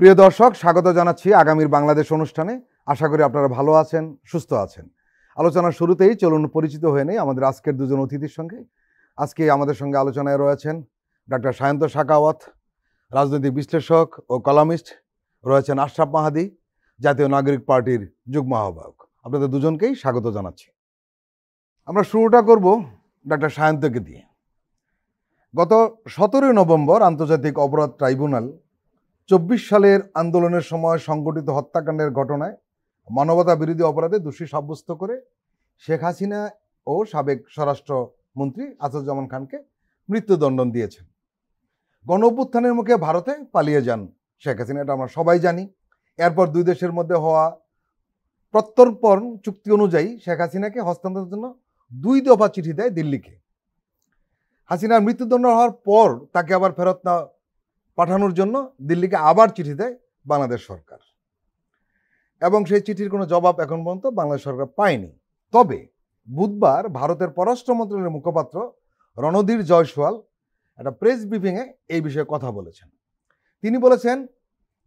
প্রিয় দর্শক, স্বাগত জানাচ্ছি আগামীর বাংলাদেশ অনুষ্ঠানে। আশা করি আপনারা ভালো আছেন, সুস্থ আছেন। আলোচনার শুরুতেই চলুন পরিচিত হয়ে নেই আমাদের আজকের দুজন অতিথির সঙ্গে। আজকে আমাদের সঙ্গে আলোচনায় রয়েছেন ডক্টর সায়ন্ত সাখাওয়াত, রাজনৈতিক বিশ্লেষক ও কলামিস্ট। রয়েছেন আশরাফ মাহাদি, জাতীয় নাগরিক পার্টির যুগ্ম আহ্বায়ক। আপনাদের দুজনকেই স্বাগত জানাচ্ছি। আমরা শুরুটা করব ডক্টর সায়ন্তকে দিয়ে। গত 17 নভেম্বর আন্তর্জাতিক অপরাধ ট্রাইব্যুনাল 24 সালের আন্দোলনের সময় সংগঠিত হত্যাকাণ্ডের ঘটনায় মানবতা বিরোধী অপরাধে দোষী সাব্যস্ত করে শেখ হাসিনা ও সাবেক স্বরাষ্ট্রমন্ত্রী আসাদুজ্জামান খানকে মৃত্যুদণ্ড দিয়েছেন। গণ অভ্যুত্থানের মুখে ভারতে পালিয়ে যান শেখ হাসিনা, এটা আমরা সবাই জানি। এরপর দুই দেশের মধ্যে হওয়া প্রত্যর্পণ চুক্তি অনুযায়ী শেখ হাসিনাকে হস্তান্তরের জন্য 2 দফা চিঠি দেয় দিল্লিকে। হাসিনার মৃত্যুদণ্ড হওয়ার পর তাকে আবার ফেরত না পাঠানোর জন্য দিল্লিকে আবার চিঠি দেয় বাংলাদেশ সরকার, এবং সেই চিঠির কোনো জবাব এখন পর্যন্ত বাংলাদেশ সরকার পায়নি। তবে বুধবার ভারতের পররাষ্ট্র মন্ত্রণালয়ের মুখপাত্র রণধীর জয়সওয়াল একটা প্রেস ব্রিফিংয়ে এই বিষয়ে কথা বলেছেন। তিনি বলেছেন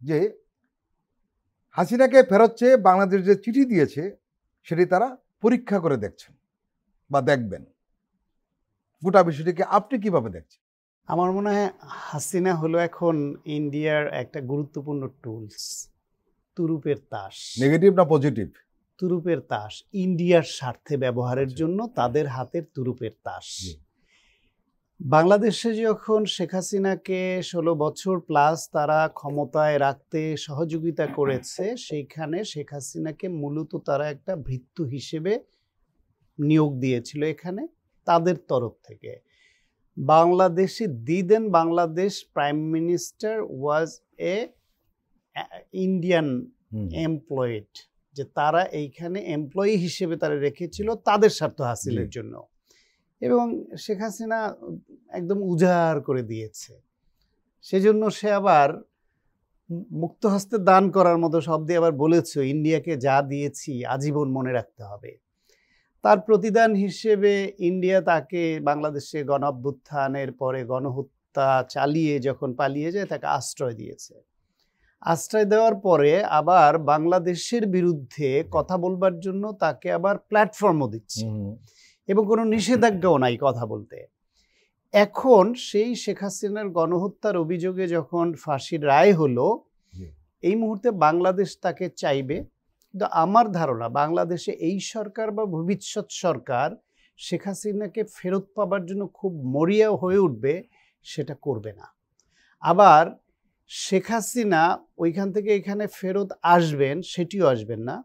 যে হাসিনাকে ফেরত চেয়ে বাংলাদেশ যে চিঠি দিয়েছে সেটি তারা পরীক্ষা করে দেখছেন বা দেখবেন। গোটা বিষয়টিকে আপনি কিভাবে দেখছেন? আমার মনে হয় হাসিনা হলো এখন ইন্ডিয়ার একটা গুরুত্বপূর্ণ টুলস, তুরুপের তাস। নেগেটিভ না পজিটিভ? তুরুপের তাস, ইন্ডিয়ার স্বার্থে ব্যবহারের জন্য তাদের হাতের তুরুপের তাস। বাংলাদেশে যখন শেখ হাসিনাকে 16 বছর প্লাস তারা ক্ষমতায় রাখতে সহযোগিতা করেছে, সেইখানে শেখ হাসিনাকে মূলত তারা একটা ভৃত্য হিসেবে নিয়োগ দিয়েছিল এখানে তাদের তরফ থেকে। বাংলাদেশি দিদেন Bangladesh prime minister was a Indian employed, যে তারা এইখানে এমপ্লয়ি হিসেবে তারা রেখেছিল তাদের স্বার্থ হাসিলের জন্য, এবং শেখ হাসিনা একদম উজাড় করে দিয়েছে। সেজন্য সে আবার মুক্ত হস্তে দান করার মতো শব্দ আবার বলেছে, ইন্ডিয়াকে যা দিয়েছি আজীবন মনে রাখতে হবে। তার প্রতিদান হিসেবে ইন্ডিয়া তাকে বাংলাদেশে গণ অভ্যুত্থানের পরে গণহত্যা চালিয়ে যখন পালিয়ে যায় তাকে আশ্রয় দিয়েছে। আশ্রয় দেওয়ার পরে আবার বাংলাদেশের বিরুদ্ধে কথা বলবার জন্য তাকে আবার প্ল্যাটফর্মও দিচ্ছে, এবং কোনো নিষেধাজ্ঞাও নাই কথা বলতে। এখন সেই শেখ হাসিনার গণহত্যার অভিযোগে যখন ফাঁসির রায় হলো, এই মুহূর্তে বাংলাদেশ তাকে চাইবে, কিন্তু আমার ধারণা বাংলাদেশে এই সরকার বা ভবিষ্যৎ সরকার শেখ হাসিনাকে ফেরত পাবার জন্য খুব মরিয়া হয়ে উঠবে, সেটা করবে না। আবার শেখ হাসিনা ওইখান থেকে এখানে ফেরত আসবেন, সেটিও আসবেন না।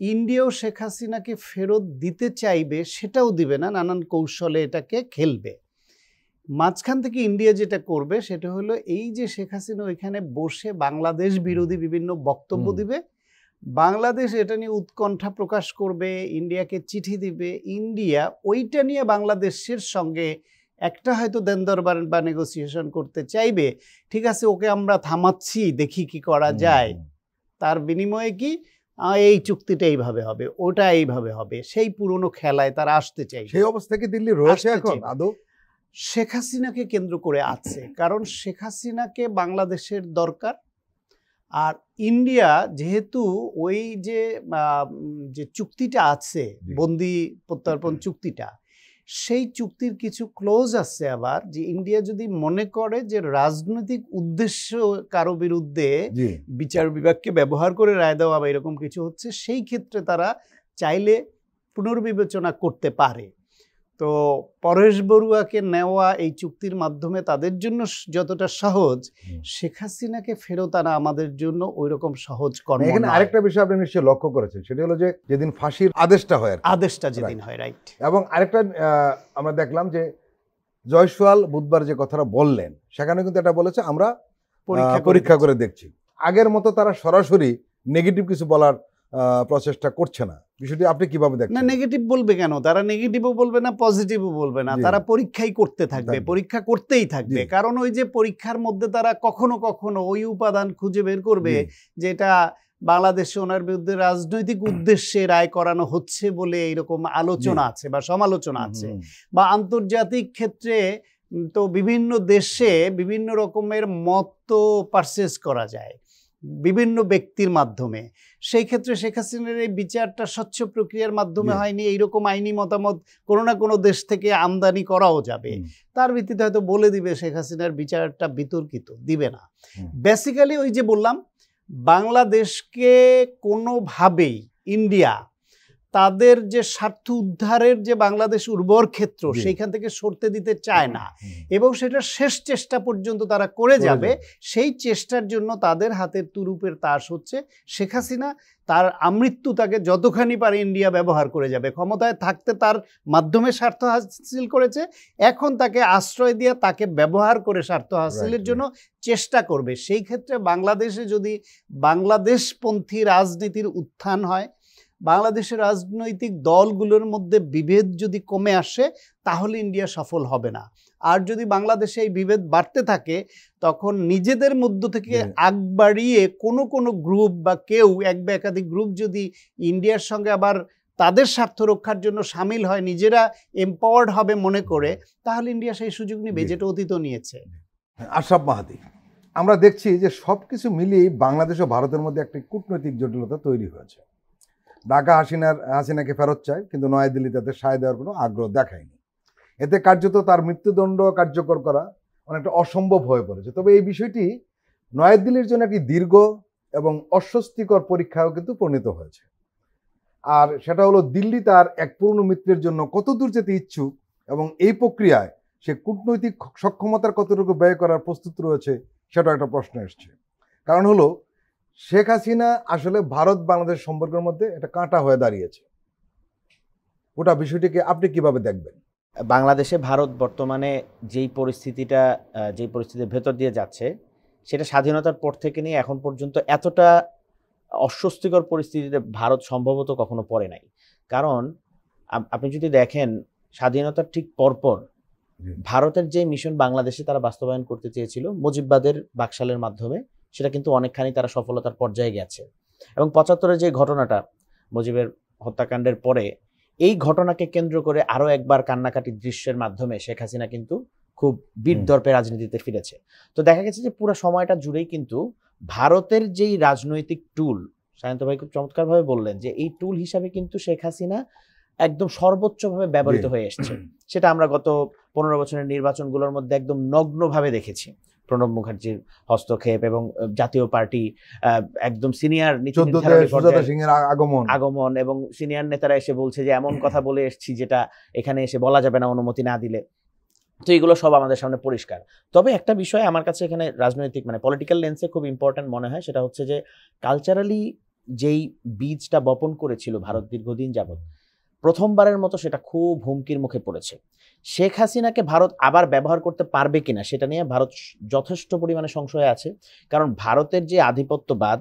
ইন্ডিয়াও শেখ হাসিনাকে ফেরত দিতে চাইবে, সেটাও দিবে না, নানান কৌশলে এটাকে খেলবে। মাঝখান থেকে ইন্ডিয়া যেটা করবে সেটা হলো এই যে শেখ হাসিনা ওইখানে বসে বাংলাদেশ বিরোধী বিভিন্ন বক্তব্য দিবে, বাংলাদেশ এটা নিয়ে উৎকণ্ঠা প্রকাশ করবে, ইন্ডিয়াকে চিঠি দিবে, ইন্ডিয়া ওইটা নিয়ে বাংলাদেশের সঙ্গে একটা হয়তো দেন দরবার বা নেগোসিয়েশন করতে চাইবে। ঠিক আছে, ওকে আমরা থামাচ্ছি, দেখি কি করা যায়, তার বিনিময়ে কি এই চুক্তিটা এইভাবে হবে, ওটা এইভাবে হবে, সেই পুরনো খেলায় তারা আসতে চাই। সেই অবস্থা কি দিল্লি রয়েছে এখন আদৌ? শেখ হাসিনাকে কেন্দ্র করে আছে, কারণ শেখ হাসিনাকে বাংলাদেশের দরকার। আর ইন্ডিয়া যেহেতু ওই যে চুক্তিটা আছে, বন্দি প্রত্যর্পণ চুক্তিটা, সেই চুক্তির কিছু ক্লোজ আছে আবার, যে ইন্ডিয়া যদি মনে করে যে রাজনৈতিক উদ্দেশ্য কারো বিরুদ্ধে বিচার বিভাগকে ব্যবহার করে রায় দেওয়া বা এরকম কিছু হচ্ছে, সেই ক্ষেত্রে তারা চাইলে পুনর্বিবেচনা করতে পারে। তো পরেশ বড়ুয়াকে নেওয়া এই চুক্তির মাধ্যমে তাদের জন্য যতটা সহজ, শেখ হাসিনাকে ফেরত আনা আমাদের জন্য ওই রকম সহজ কর্ম না। এখানে আরেকটা বিষয় আপনি নিশ্চয়ই লক্ষ্য করেছেন, সেটা হলো যে যেদিন ফাঁসির আদেশটা হয়, আদেশটা যেদিন হয়, রাইট। এবং আরেকটা আমরা দেখলাম যে জয়সওয়াল বুধবার যে কথাটা বললেন, সেখানে কিন্তু এটা বলেছে আমরা পরীক্ষা করে দেখছি। আগের মতো তারা সরাসরি নেগেটিভ কিছু বলার প্রচেষ্টা করছে না। বিষয়টি আপনি কিভাবে দেখেন? না, নেগেটিভ বলবে কেন? তারা নেগেটিভও বলবে না, পজিটিভও বলবে না, তারা পরীক্ষাই করতে থাকবে, পরীক্ষা করতেই থাকবে। কারণ ওই যে পরীক্ষার মধ্যে তারা কখনো কখনো ওই উপাদান খুঁজে বের করবে যেটা বাংলাদেশে ওনার বিরুদ্ধে রাজনৈতিক উদ্দেশ্যে রায় করানো হচ্ছে বলে এইরকম আলোচনা আছে বা সমালোচনা আছে, বা আন্তর্জাতিক ক্ষেত্রে তো বিভিন্ন দেশে বিভিন্ন রকমের মত তো পারচেজ করা যায়। বিভিন্ন ব্যক্তির মাধ্যমে। সেই ক্ষেত্রে শেখ হাসিনার এই বিচারটা স্বচ্ছ প্রক্রিয়ার মাধ্যমে হয়নি, এইরকম আইনি মতামত কোনো না কোনো দেশ থেকে আমদানি করাও যাবে, তার ভিত্তিতে হয়তো বলে দিবে শেখ হাসিনার বিচারটা বিতর্কিত, দিবে না। বেসিক্যালি ওই যে বললাম, বাংলাদেশকে কোনোভাবেই ইন্ডিয়া তাদের যে স্বার্থ উদ্ধারের যে বাংলাদেশ উর্বর ক্ষেত্র সেইখান থেকে সরতে দিতে চায় না, এবং সেটা শেষ চেষ্টা পর্যন্ত তারা করে যাবে। সেই চেষ্টার জন্য তাদের হাতের তুরুপের তাস হচ্ছে শেখ হাসিনা। তার আমৃত্যু তাকে যতখানি পারে ইন্ডিয়া ব্যবহার করে যাবে। ক্ষমতায় থাকতে তার মাধ্যমে স্বার্থ হাসিল করেছে, এখন তাকে আশ্রয় দিয়ে তাকে ব্যবহার করে স্বার্থ হাসিলের জন্য চেষ্টা করবে। সেই ক্ষেত্রে বাংলাদেশে যদি বাংলাদেশপন্থী রাজনীতির উত্থান হয়, বাংলাদেশের রাজনৈতিক দলগুলোর মধ্যে বিভেদ যদি কমে আসে, তাহলে ইন্ডিয়া সফল হবে না। আর যদি বাংলাদেশে এই বিভেদ বাড়তে থাকে, তখন নিজেদের মধ্য থেকে আগ বাড়িয়ে কোনো গ্রুপ বা কেউ এক বা একাধিক গ্রুপ যদি ইন্ডিয়ার সঙ্গে আবার তাদের স্বার্থ রক্ষার জন্য সামিল হয়, নিজেরা এম্পাওয়ার্ড হবে মনে করে, তাহলে ইন্ডিয়া সেই সুযোগ নিবে, যেটা অতীতও নিয়েছে। আশরাফ মাহাদি, আমরা দেখছি যে সব কিছু মিলিয়েই বাংলাদেশ ও ভারতের মধ্যে একটি কূটনৈতিক জটিলতা তৈরি হয়েছে। ঢাকা হাসিনাকে ফেরত চায়, কিন্তু নয়াদিল্লি তাতে সায় দেওয়ার কোনো আগ্রহ দেখায়নি। এতে কার্যত তার মৃত্যুদণ্ড কার্যকর করা অনেকটা অসম্ভব হয়ে পড়েছে। তবে এই বিষয়টি নয়াদিল্লির জন্য একটি দীর্ঘ এবং অস্বস্তিকর পরীক্ষাও কিন্তু পরিণত হয়েছে। আর সেটা হলো দিল্লি তার এক পুরনো মিত্রের জন্য কতদূর যেতে ইচ্ছুক, এবং এই প্রক্রিয়ায় সে কূটনৈতিক সক্ষমতার কতটুকু ব্যয় করার প্রস্তুত রয়েছে, সেটা একটা প্রশ্ন এসছে। কারণ হলো শেখ হাসিনা আসলে ভারত বাংলাদেশ সম্পর্কের মধ্যে একটা কাঁটা হয়ে দাঁড়িয়েছে। ওটা বিষয়টিকে আপনি কিভাবে দেখবেন? বাংলাদেশে ভারত বর্তমানে যেই পরিস্থিতির ভেতর দিয়ে যাচ্ছে, সেটা স্বাধীনতার পর থেকে নিয়ে এখন পর্যন্ত এতটা অস্বস্তিকর পরিস্থিতিতে ভারত সম্ভবত কখনো পড়ে নাই। কারণ আপনি যদি দেখেন, স্বাধীনতার ঠিক পরপর ভারতের যে মিশন বাংলাদেশে তারা বাস্তবায়ন করতে চেয়েছিল মুজিববাদের বাকশালের মাধ্যমে, সেটা কিন্তু অনেকখানি তারা সফলতার পর্যায়ে গেছে। এবং ৭৫-এর যে ঘটনাটা মুজিবের হত্যাকাণ্ডের পরে, এই ঘটনাকে কেন্দ্র করে আরো একবার কান্নাকাটির দৃশ্যের মাধ্যমে শেখ হাসিনা কিন্তু খুব বীরদর্পে রাজনীতিতে ফিরেছে। তো দেখা গেছে যে পুরো সময়টা জুড়েই কিন্তু ভারতের যেই রাজনৈতিক টুল, সায়ন্ত ভাই খুব চমৎকারভাবে বললেন যে এই টুল হিসাবে কিন্তু শেখ হাসিনা একদম সর্বোচ্চভাবে ব্যবহৃত হয়ে এসছে। সেটা আমরা গত ১৫ বছরের নির্বাচনগুলোর মধ্যে একদম নগ্নভাবে দেখেছি। প্রণব মুখার্জির হস্তক্ষেপ এবং জাতীয় পার্টি একদম সিনিয়র আগমন এবং সিনিয়র নেতারা এসে বলছে যে এমন কথা বলে এসেছি যেটা এখানে এসে বলা যাবে না অনুমতি না দিলে। তো এগুলো সব আমাদের সামনে পরিষ্কার। তবে একটা বিষয় আমার কাছে এখানে রাজনৈতিক পলিটিক্যাল লেন্সে খুব ইম্পর্টেন্ট মনে হয়, সেটা হচ্ছে যে কালচারালি যেই বীজটা বপন করেছিল ভারত দীর্ঘদিন যাবৎ, প্রথমবারের মতো সেটা খুব হুমকির মুখে পড়েছে। শেখ হাসিনাকে ভারত আবার ব্যবহার করতে পারবে কিনা সেটা নিয়ে ভারত যথেষ্ট পরিমাণে সংশয় আছে। কারণ ভারতের যে আধিপত্যবাদ,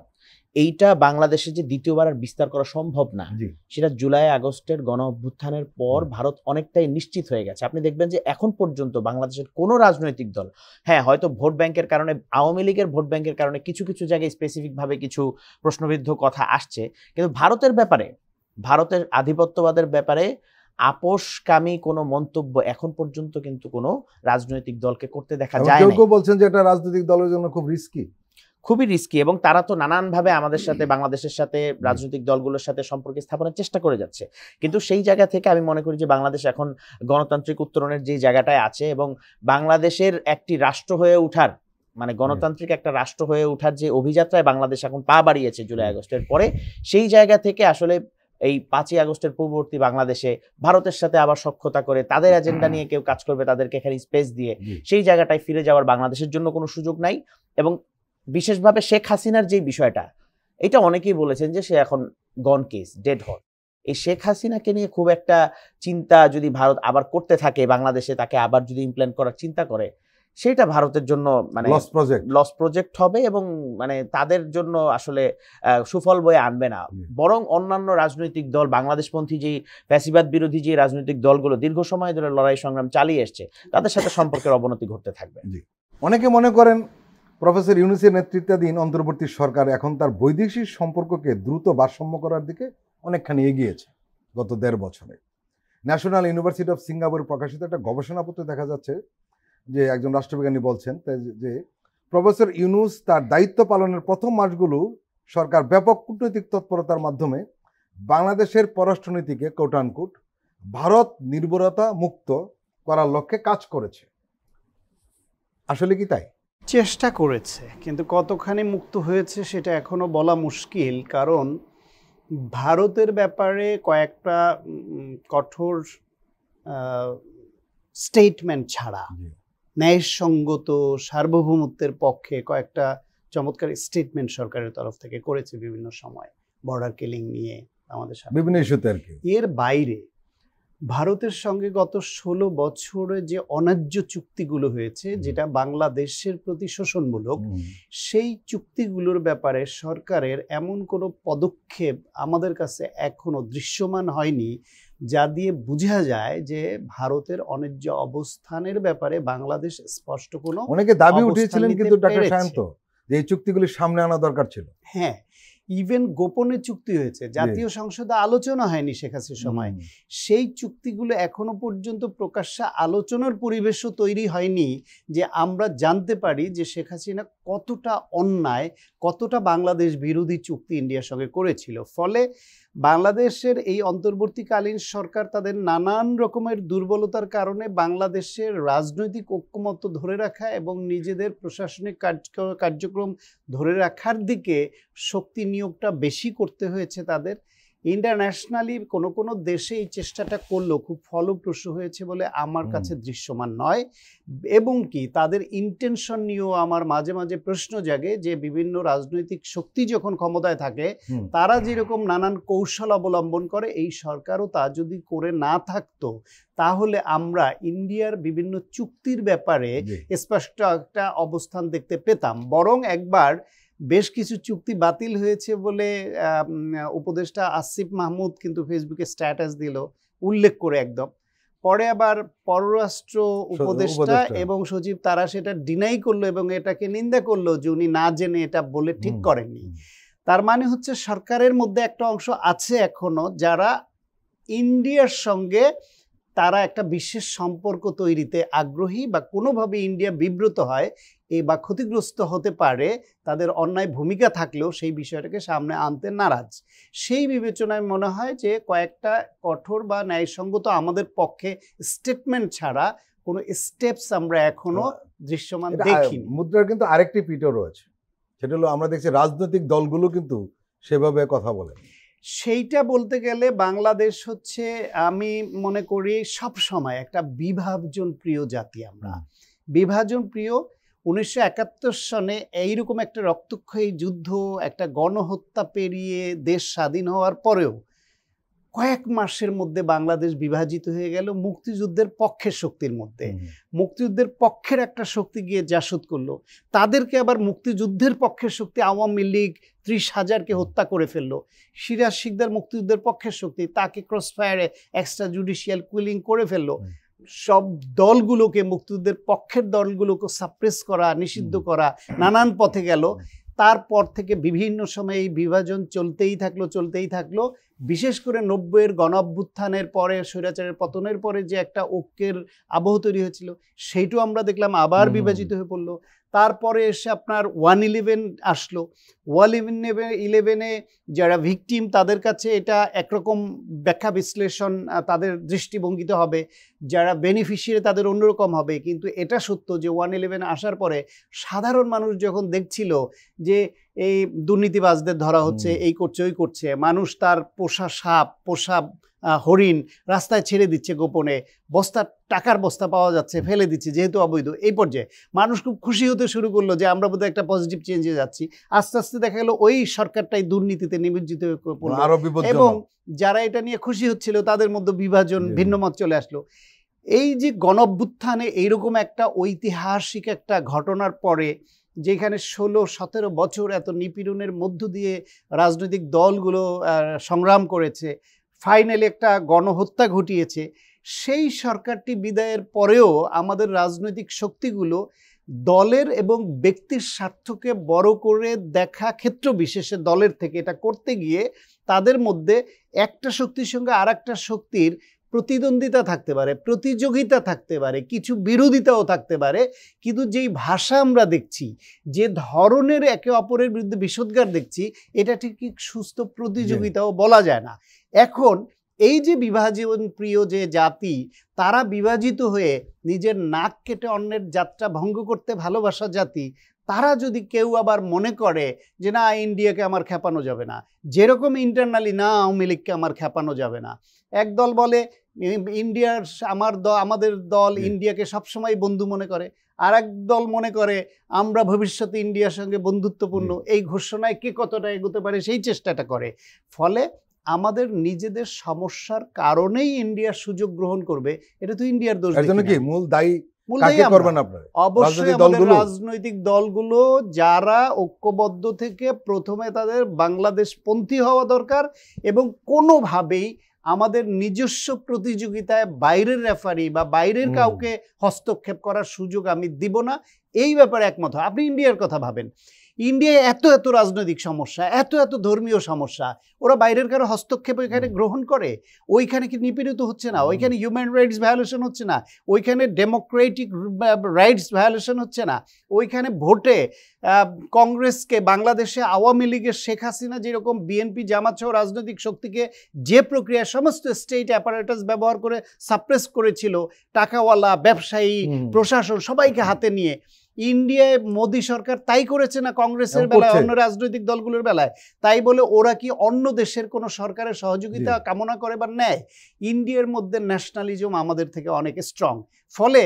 এইটা বাংলাদেশে যে দ্বিতীয়বার আর বিস্তার করা সম্ভব না, সেটা জুলাই আগস্টের গণ অভ্যুত্থানের পর ভারত অনেকটাই নিশ্চিত হয়ে গেছে। আপনি দেখবেন যে এখন পর্যন্ত বাংলাদেশের কোনো রাজনৈতিক দল, হ্যাঁ হয়তো ভোট ব্যাংকের কারণে, আওয়ামী লীগের ভোট ব্যাংকের কারণে কিছু কিছু জায়গায় স্পেসিফিকভাবে কিছু প্রশ্নবিদ্ধ কথা আসছে, কিন্তু ভারতের ব্যাপারে, ভারতের আধিপত্যবাদের ব্যাপারে আপোষকামী কোনো মন্তব্য এখন পর্যন্ত কিন্তু কোনো রাজনৈতিক দলকে করতে দেখা যায় না। কেউ বলছেন যে এটা রাজনৈতিক দলের জন্য খুব রিস্কি, খুবই রিস্কি, এবং তারা তো নানানভাবে আমাদের সাথে, বাংলাদেশের সাথে, রাজনৈতিক দলগুলোর সাথে সম্পর্ক স্থাপনের চেষ্টা করে যাচ্ছে। কিন্তু সেই জায়গা থেকে আমি মনে করি যে বাংলাদেশ এখন গণতান্ত্রিক উত্তরণের যে জায়গাটায় আছে, এবং বাংলাদেশের একটি রাষ্ট্র হয়ে ওঠার, গণতান্ত্রিক একটা রাষ্ট্র হয়ে ওঠার যে অভিযাত্রায় বাংলাদেশ এখন পা বাড়িয়েছে জুলাই আগস্টের পরে, সেই জায়গা থেকে আসলে এই ৫ই আগস্টের পূর্ববর্তী বাংলাদেশে ভারতের সাথে আবার সখ্যতা করে তাদের এজেন্ডা নিয়ে কেউ কাজ করবে, তাদেরকে এখানে স্পেস দিয়ে সেই জায়গাটায় ফিরে যাওয়ার বাংলাদেশের জন্য কোনো সুযোগ নাই। এবং বিশেষভাবে শেখ হাসিনার যে বিষয়টা, এটা অনেকেই বলেছেন যে সে এখন গন কেস, ডেড হর্স। এই শেখ হাসিনাকে নিয়ে খুব একটা চিন্তা যদি ভারত আবার করতে থাকে, বাংলাদেশে তাকে আবার যদি ইমপ্ল্যান্ট করার চিন্তা করে, সেটা ভারতের জন্য লস প্রজেক্ট হবে, এবং তাদের জন্য আসলে সুফল বয়ে আনবে না। বরং অন্যান্য রাজনৈতিক দল, বাংলাদেশপন্থী যে ফ্যাসিবাদ বিরোধী যে রাজনৈতিক দলগুলো দীর্ঘ সময় ধরে লড়াই সংগ্রাম চালিয়ে এসছে, তাদের সাথে সম্পর্কের অবনতি ঘটতে থাকবে। অনেকে মনে করেন প্রফেসর ইউনূসের নেতৃত্বাধীন অন্তর্বর্তী সরকার এখন তার বৈদেশিক সম্পর্ককে দ্রুত ভারসাম্য করার দিকে অনেকখানি এগিয়েছে গত ১.৫ বছরে। ন্যাশনাল ইউনিভার্সিটি অফ সিঙ্গাপুর প্রকাশিত একটা গবেষণাপত্রে দেখা যাচ্ছে যে একজন রাষ্ট্রবিজ্ঞানী বলছেন যে প্রফেসর ইউনূস তার দায়িত্ব পালনের প্রথম মাসগুলো সরকার ব্যাপক কূটনৈতিক তৎপরতার মাধ্যমে বাংলাদেশের পররাষ্ট্রনীতিকে কোটানকুট ভারত নির্ভরতা মুক্ত করার লক্ষ্যে কাজ করেছে। আসলে কি তাই? চেষ্টা করেছে, কিন্তু কতখানি মুক্ত হয়েছে সেটা এখনো বলা মুশকিল। কারণ ভারতের ব্যাপারে কয়েকটা কঠোর স্টেটমেন্ট ছাড়া, ন্যায়সঙ্গত সার্বভৌমত্বের পক্ষে কয়েকটা চমৎকার স্টেটমেন্ট সরকারের তরফ থেকে করেছে বিভিন্ন সময়, বর্ডার কিলিং নিয়ে আমাদের সাথে বিভিন্ন ইস্যুতে আর কি। এর বাইরে ভারতের সঙ্গে গত 16 বছরে যে অন্যায্য চুক্তিগুলো হয়েছে, যেটা বাংলাদেশের প্রতি শোষণমূলক, সেই চুক্তিগুলোর ব্যাপারে সরকারের এমন কোনো পদক্ষেপ আমাদের কাছে এখনো দৃশ্যমান হয়নি যা দিয়ে বোঝা যায় যে ভারতের অন্যায্য অবস্থানের ব্যাপারে বাংলাদেশ স্পষ্ট কোনো অনেকে দাবি অবস্থান উঠিয়েছিলেন নিতে কিন্তু ডক্টর পেরেছে। সায়ন্ত যে এই চুক্তিগুলি সামনে আনা দরকার ছিল। হ্যাঁ, ইভেন গোপনে চুক্তি হয়েছে, জাতীয় সংসদে আলোচনা হয়নি শেখ হাসিনার সময়। সেই চুক্তিগুলো এখনো পর্যন্ত প্রকাশ্যে আলোচনার পরিবেশও তৈরি হয়নি যে আমরা জানতে পারি যে শেখ হাসিনা কতটা অন্যায়, কতটা বাংলাদেশ বিরোধী চুক্তি ইন্ডিয়ার সঙ্গে করেছিল। ফলে বাংলাদেশের এই অন্তর্বর্তীকালীন সরকার তাদের নানান রকমের দুর্বলতার কারণে বাংলাদেশের রাজনৈতিক ঐক্যমত্য ধরে রাখা এবং নিজেদের প্রশাসনিক কার্যক্রম ধরে রাখার দিকে শক্তি নিয়োগটা বেশি করতে হয়েছে তাদের। ইন্টারন্যাশনালি কোনো কোনো দেশে এই চেষ্টাটা করলেও খুব ফলপ্রসূ হয়েছে বলে আমার কাছে দৃশ্যমান নয়। এবং কি তাদের ইন্টেনশন নিয়েও আমার মাঝে মাঝে প্রশ্ন জাগে যে বিভিন্ন রাজনৈতিক শক্তি যখন ক্ষমতায় থাকে তারা যেরকম নানান কৌশল অবলম্বন করে, এই সরকারও তা যদি করে না থাকতো তাহলে আমরা ইন্ডিয়ার বিভিন্ন চুক্তির ব্যাপারে স্পষ্ট একটা অবস্থান দেখতে পেতাম। বরং একবার বেশ কিছু চুক্তি বাতিল হয়েছে বলে উপদেষ্টা আসিফ মাহমুদ কিন্তু ফেসবুকে স্ট্যাটাস দিল উল্লেখ করে একদম। পরে আবার পররাষ্ট্র উপদেষ্টা এবং সচিব তারা সেটা ডিনাই করলো এবং এটাকে নিন্দা করলো যে উনি না জেনে এটা বলে ঠিক করেননি। তার মানে হচ্ছে সরকারের মধ্যে একটা অংশ আছে এখনো যারা ইন্ডিয়ার সঙ্গে তারা একটা বিশেষ সম্পর্ক তৈরিতে আগ্রহী, বা কোনোভাবে ইন্ডিয়া বিব্রত হয় বা ক্ষতিগ্রস্ত হতে পারে তাদের অন্যায় ভূমিকা থাকলেও সেই বিষয়টাকে সামনে আনতে নারাজ। সেই বিবেচনায় মনে হয় যে কয়েকটা কঠোর বা ন্যায়সঙ্গত আমাদের পক্ষে স্টেটমেন্ট ছাড়া কোনো স্টেপস আমরা এখনো দৃশ্যমান দেখিনি। মুদ্রার কিন্তু আরেকটি পিঠও রয়েছে, সেটা হলো আমরা দেখছি রাজনৈতিক দলগুলো কিন্তু সেভাবে কথা বলে। সেইটা বলতে গেলে বাংলাদেশ হচ্ছে, আমি মনে করি সব সময় একটা বিভাজন প্রিয় জাতি। আমরা বিভাজন প্রিয়। 1971 সনে এইরকম একটা রক্তক্ষয়ী যুদ্ধ, একটা গণহত্যা পেরিয়ে দেশ স্বাধীন হওয়ার পরেও কয়েক মাসের মধ্যে বাংলাদেশ বিভাজিত হয়ে গেল মুক্তিযুদ্ধের পক্ষের শক্তির মধ্যে। মুক্তিযুদ্ধের পক্ষের একটা শক্তি গিয়ে জাসদ করলো, তাদেরকে আবার মুক্তিযুদ্ধের পক্ষের শক্তি আওয়ামী লীগ 30,000কে হত্যা করে ফেললো। সিরাজ শিকদার মুক্তিযুদ্ধের পক্ষের শক্তি, তাকে ক্রসফায়ারে এক্সট্রা জুডিশিয়াল কুইলিং করে ফেললো। সব দলগুলোকে, মুক্তিযুদ্ধের পক্ষের দলগুলোকে সাপ্রেস করা, নিষিদ্ধ করা, নানান পথে গেল। তারপর থেকে বিভিন্ন সময়ে এই বিভাজন চলতেই থাকলো। বিশেষ করে 90-এর গণঅভ্যুত্থানের পরে, স্বৈরাচারের পতনের পরে যে একটা ঐক্যের আবহ তৈরি হয়েছিল, সেইটাও আমরা দেখলাম আবার বিভাজিত হয়ে পড়লো। তারপরে এসে আপনার 1/11 আসলো। 1/11-এ যারা ভিকটিম তাদের কাছে এটা একরকম ব্যাখ্যা বিশ্লেষণ, তাদের দৃষ্টিভঙ্গিতে হবে, যারা বেনিফিশিয়ারি তাদের অন্যরকম হবে। কিন্তু এটা সত্য যে 1/11 আসার পরে সাধারণ মানুষ যখন দেখছিল যে এই দুর্নীতিবাজদের ধরা হচ্ছে, এই করছে ওই করছে, মানুষ তার পোষা সাপ, পোষা হরিণ রাস্তায় ছেড়ে দিচ্ছে গোপনে, টাকার বস্তা পাওয়া যাচ্ছে ফেলে দিচ্ছে যেহেতু অবৈধ, এই পর্যায়ে মানুষ খুব খুশি হতে শুরু করলো যে আমরা বোধহয় একটা পজিটিভ চেঞ্জে যাচ্ছি। আস্তে আস্তে দেখা গেল ওই সরকারটাই দুর্নীতিতে নিমজ্জিত হয়ে পড়লো এবং যারা এটা নিয়ে খুশি হচ্ছিল তাদের মধ্যে বিভাজন, ভিন্নমত চলে আসলো। এই যে গণঅভ্যুত্থানে এইরকম একটা ঐতিহাসিক একটা ঘটনার পরে, যেখানে 16-17 বছর এত নিপীড়নের মধ্য দিয়ে রাজনৈতিক দলগুলো সংগ্রাম করেছে, ফাইনালি একটা গণহত্যা ঘটিয়েছে, সেই সরকারটি বিদায়ের পরেও আমাদের রাজনৈতিক শক্তিগুলো দলের এবং ব্যক্তির স্বার্থকে বড় করে দেখা ক্ষেত্র বিশেষে দলের থেকে এটা করতে গিয়ে তাদের মধ্যে একটা শক্তির সঙ্গে আর একটা শক্তির প্রতিদ্বন্দ্বিতা থাকতে পারে, প্রতিযোগিতা থাকতে পারে, কিছু বিরোধিতাও থাকতে পারে, কিন্তু যেই ভাষা আমরা দেখছি, যে ধরনের একে অপরের বিরুদ্ধে বিষোদ্গার দেখছি, এটা ঠিক সুস্থ প্রতিযোগিতাও বলা যায় না। এখন এই যে বিভাজন প্রিয় যে জাতি, তারা বিভাজিত হয়ে নিজের নাক কেটে অন্যের যাত্রা ভঙ্গ করতে ভালোবাসা জাতি, তারা যদি কেউ আবার মনে করে যে না ইন্ডিয়াকে আমার খেপানো যাবে না, যেরকম ইন্টারনালি না আওয়ামী লীগকে আমার খেপানো যাবে না, একদল বলে ইন্ডিয়ার আমাদের দল ইন্ডিয়াকে সবসময় বন্ধু মনে করে, আর এক দল মনে করে আমরা ভবিষ্যতে ইন্ডিয়ার সঙ্গে বন্ধুত্বপূর্ণ, এই ঘোষণায় কে কতটা এগোতে পারে সেই চেষ্টাটা করে। ফলে আমাদের নিজেদের সমস্যার কারণেই ইন্ডিয়ার সুযোগ গ্রহণ করবে, এটা তো ইন্ডিয়ার দোষ কি মূল দায়ী কাকে করবেন আপনারা? অবশ্যই আমাদের রাজনৈতিক দলগুলো যারা ঐক্যবদ্ধ থেকে প্রথমে তাদের বাংলাদেশ পন্থী হওয়া দরকার, এবং কোনোভাবেই আমাদের নিজস্ব প্রতিযোগিতায় বাইরের রেফারি বা বাইরের কাউকে হস্তক্ষেপ করার সুযোগ আমি দিব না, এই ব্যাপারে একমত হয়। আপনি ইন্ডিয়ার কথা ভাবেন, ইন্ডিয়ায় এত এত রাজনৈতিক সমস্যা, এত এত ধর্মীয় সমস্যা, ওরা বাইরের কারো হস্তক্ষেপ ওইখানে গ্রহণ করে? ওইখানে কি নিপীড়িত হচ্ছে না? ওইখানে হিউম্যান রাইটস ভায়োলেশন হচ্ছে না? ওইখানে ডেমোক্রেটিক রাইটস ভায়োলেশন হচ্ছে না? ওইখানে ভোটে কংগ্রেসকে, বাংলাদেশে আওয়ামী লীগের শেখ হাসিনা যেরকম বিএনপি জামাত সহ রাজনৈতিক শক্তিকে যে প্রক্রিয়ায় সমস্ত স্টেট অ্যাপারেটাস ব্যবহার করে সাপ্রেস করেছিল, টাকাওয়ালা, ব্যবসায়ী, প্রশাসন সবাইকে হাতে নিয়ে, ইন্ডিয়ায় মোদী সরকার তাই করেছে না কংগ্রেসের বেলায়, অন্য রাজনৈতিক দলগুলোর বেলায়? তাই বলে ওরা কি অন্য দেশের কোনো সরকারের সহযোগিতা কামনা করে বা নেয়? ইন্ডিয়ার মধ্যে ন্যাশনালিজম আমাদের থেকে অনেক স্ট্রং, ফলে